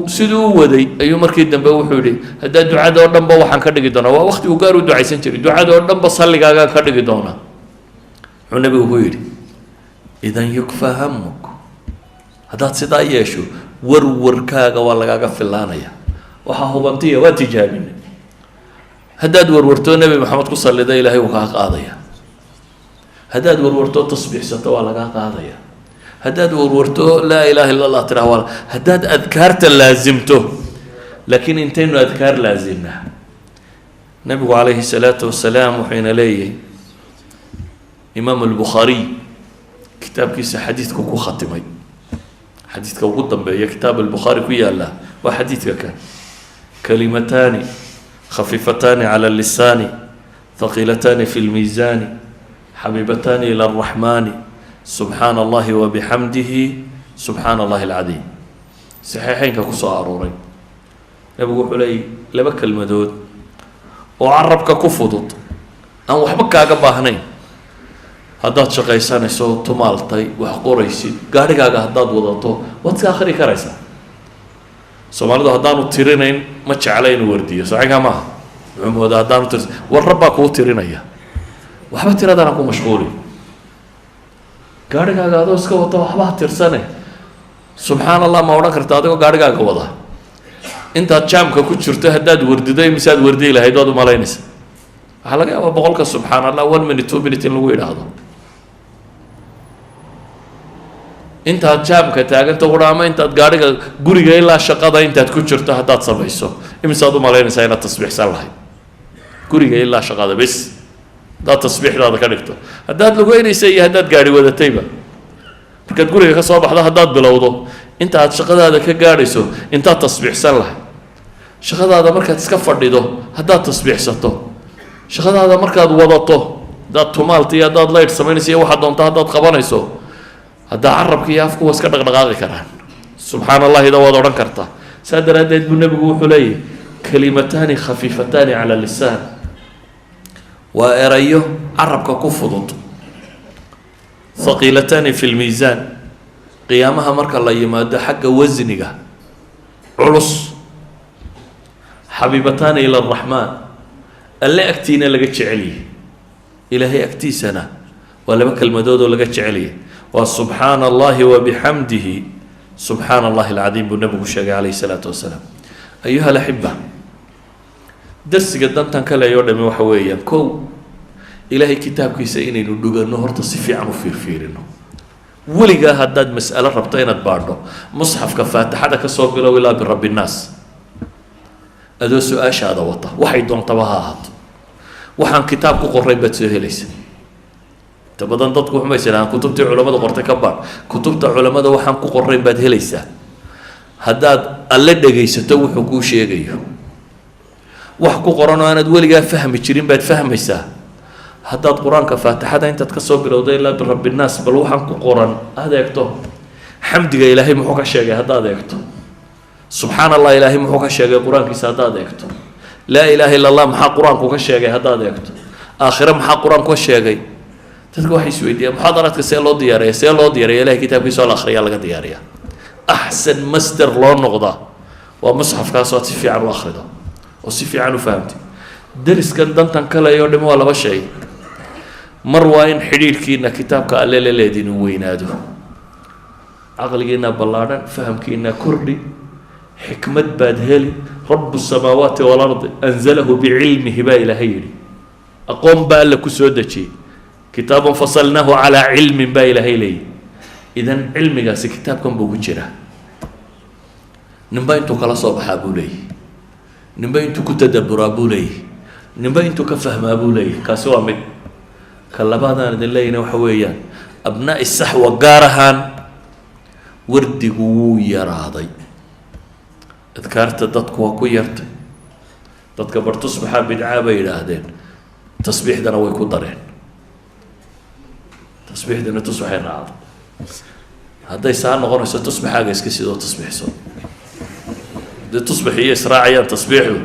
siduu u waday ayuu markii dambe wuxuu yidhi haddaa ducada oo dhanba waxaan ka dhigi doonaa waa waqti uu gaar u ducaysan jiray ducada oo dhanba salligaagaan ka dhigi doonaa wuxuu nabigu ku yidhi idan yukfaa hamuk haddaad sidaa yeesho warwarkaaga waa lagaaga filaanaya waxaa hubantiya waa tijaabinay haddaad warwartoo nebi maxamed ku sallida ilaahay wuu kaa qaadaya haddaad warwartoo tasbiixsato waa lagaa qaadaya haddaad warwarto laa ilaaha illa allah tiraa waa haddaad adkaarta laasimto laakiin intaynu adkaar laasimnaa nabigu calayhi salaatu wasalaam wuxuuna leeyahay imaam albukhaariy kitaabkiisa xadiidku ku khatimay xadiidka ugu dambeeya kitaab albukhaari ku yaala waa xadiidka kan kalimataani khafiifataani cala allisaani thaqiilataani fi lmiisaani xabiibataani ila alraxmaani subxaana allahi wabixamdihi subxaana allahi alcadiim saxiixeynka ku soo arooray nabigu wuxuu leeyay 2 kelmadood oo carabka ku fudud aan waxba kaaga baahnayn haddaad shaqaysanayso tumaaltay wax qoraysid gaadhigaaga haddaad wadato waad iska akhri karaysaa. soomaalidu haddaanu tirinayn ma jecla inuu wardiyo saxiixa maaha. wuxuu moodaa haddaanu tirs war rabbaa kuu tirinaya waxba tiradana ku mashquuli. gaadhigaaga adoo iska wata waxba ha tirsane subxaan allah ma odhan karta adigoo gaadhigaaga wada intaad jaamka ku jirto haddaad wardiday misaad wardiyi lahayd waad umalaynaysa. waxaa laga yaabaa boqolka subxaan allah 1 minute 2 minute in lagu yidhaahdo. intaad jaamka taaganta qura ama intaad gaadhiga guriga ilaa shaqada intaad ku jirto haddaad samayso imisaad umalaynaysaa inaad tasbiixsan lahayd guriga ilaa shaqada bes haddaad tasbiixdaada ka dhigto haddaad lugeynaysa iyo haddaad gaadhi wadatayba. markaad guriga ka soo baxdo haddaad bilowdo inta aad shaqadaada ka gaadhayso intaad tasbiixsan lahayd. shaqadaada markaad iska fadhido haddaad tasbiixsato shaqadaada markaad wadato haddaad tumaalta iyo haddaad laydh samaynayso iyo waxaad doonta haddaad qabanayso haddaa carabka iyo afku waa iska dhaqdhaqaaqi karaan subxaan allahida waad odhan kartaa. saa daraaddeed buu nebigu wuxuu leeyahy kalimataani khafiifataani cala lisaan waa erayo carabka ku fudud haqiilataani fi lmiisaan qiyaamaha marka la yimaado xagga wasniga culus xabiibataani ila araxmaan alle agtiina laga jecelyahy ilaahay agtiisana waa laba kelmadood oo laga jecelyahy waa subxaana allahi wabixamdihi subxaana allahi alcadiim buu nabigu sheegay calayhi salaatu wasalaam. ayuha alaxiba darsiga dantan ka leeyoo dhami waxa weeyaan kow ilaahay kitaabkiisa inaynu dhuganno horta si fiican u fiirfiirino. weligaa haddaad mas'alo rabto inaad baadho musxafka faatixada ka soo bilow ilaa birabbi nnaas adoo su-aashaada wata waxay doontaba ha ahaato waxaan kitaab ku qorayn baad soo helaysa. inta badan dadku waxma ysidhahaan kutubtii culammada qortay ka baadh kutubta culammada waxaan ku qorayn baad helaysaa haddaad alle dhegaysato wuxuu kuu sheegayo. wax ku qoran oo aanaad weligaa fahmi jirin baad fahmaysaa haddaad qur-aanka faatixada intaad ka soo bilowda ilaa birabbi nnaas bal waxaan ku qoran aada eegto. xamdiga ilaahay muxuu ka sheegay haddaad eegto. subxaan allah ilaahay muxuu ka sheegay qur-aankiisa haddaad eegto. laa ilaaha illa allah maxaa qur-aanku ka sheegay haddaad eegto. aakhire maxaa qur-aanku ka sheegay. dadka waxay isweydiiyaan muxaadaraadka see loo diyaariya ilahay kitaabkiisa oo la akhriyaa laga diyaariyaa. axsan master loo noqdaa waa musxafkaas oo aad si fiican u akhrido oo si fiican u fahamtid. dariskan dantan kaleyo dhimi waa laba shay. mar waa in xidhiidhkiina kitaabka alle la leedin uu weynaado caqligiina ballaadhan fahamkiina kordhi xikmad baad heli. rabu samaawaati waalardi anzalahu bicilmihi baa ilaahay yidhi aqoon baa alla ku soo dejiyey. kitaabun fasalnaahu calaa cilmin baa ilaahay leeyihi. idan cilmigaasi kitaabkan buu ku jiraa. ninba intuu kala soo baxaa buu leeyahy ninba intuu ku tadaburaa buu leeyahy ninba intuu ka fahmaa buu leeyahy. kaasi waa mid. ka labaadaan idin leeyina waxa weeyaan abnaa'i saxwa gaar ahaan wardigu wuu yaraaday. adkaarta dadku waa ku yartay. dadka bar tusbaxaa bidcaa bay yidhaahdeen tasbiixdana way ku dareen. tasbiixdana tusbaxay raacday. hadday saa noqonayso tusbaxaaga iska sidoo tasbiixso. hadday tusbax iyo israacayaan tasbiixdu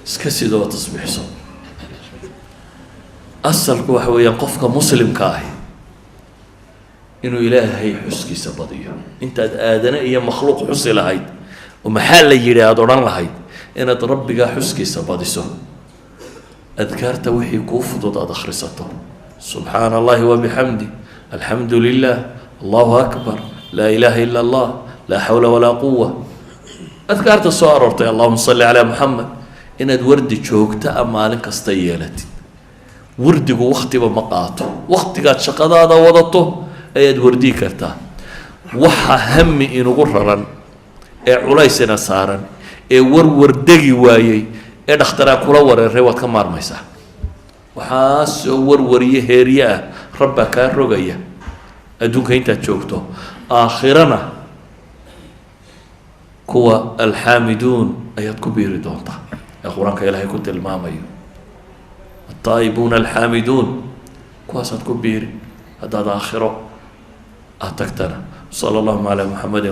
iska sidoo tasbiixso. asalku waxa weeyaan qofka muslimka ahi inuu ilaahay xuskiisa badiyo. intaad aadane iyo makhluuq xusi lahayd oo maxaa la yidhi aada odhan lahayd inaad rabbigaa xuskiisa badiso. adkaarta wixii kuu fudud aada akhrisato subxaana allahi wabixamdi alxamdu lilah allahu akbar laa ilaaha ila allah laa xawla walaa quwa. adkaarta soo aroortay allahuma salli calaa muxamed inaad wardi joogta a maalin kasta yeelatid. wardigu waktiba ma qaato. waktigaad shaqadaada wadato ayaad wardii kartaa. waxa hami inugu raran ee culaysina saaran ee warwardegi waayey ee dhakhtaraan kula wareeray waad ka maarmaysaa. waxaasoo warwariye heerye ah rabbaa kaa rogaya adduunka intaad joogto. aakhirana kuwa alxaamiduun ayaad ku biiri doontaa ee qur-aanka ilaahay ku tilmaamayo. ataa'ibuuna alxaamiduun kuwaasaad ku biiri haddaad aakhiro aad tagtana. sala allahuma calaa muxamedin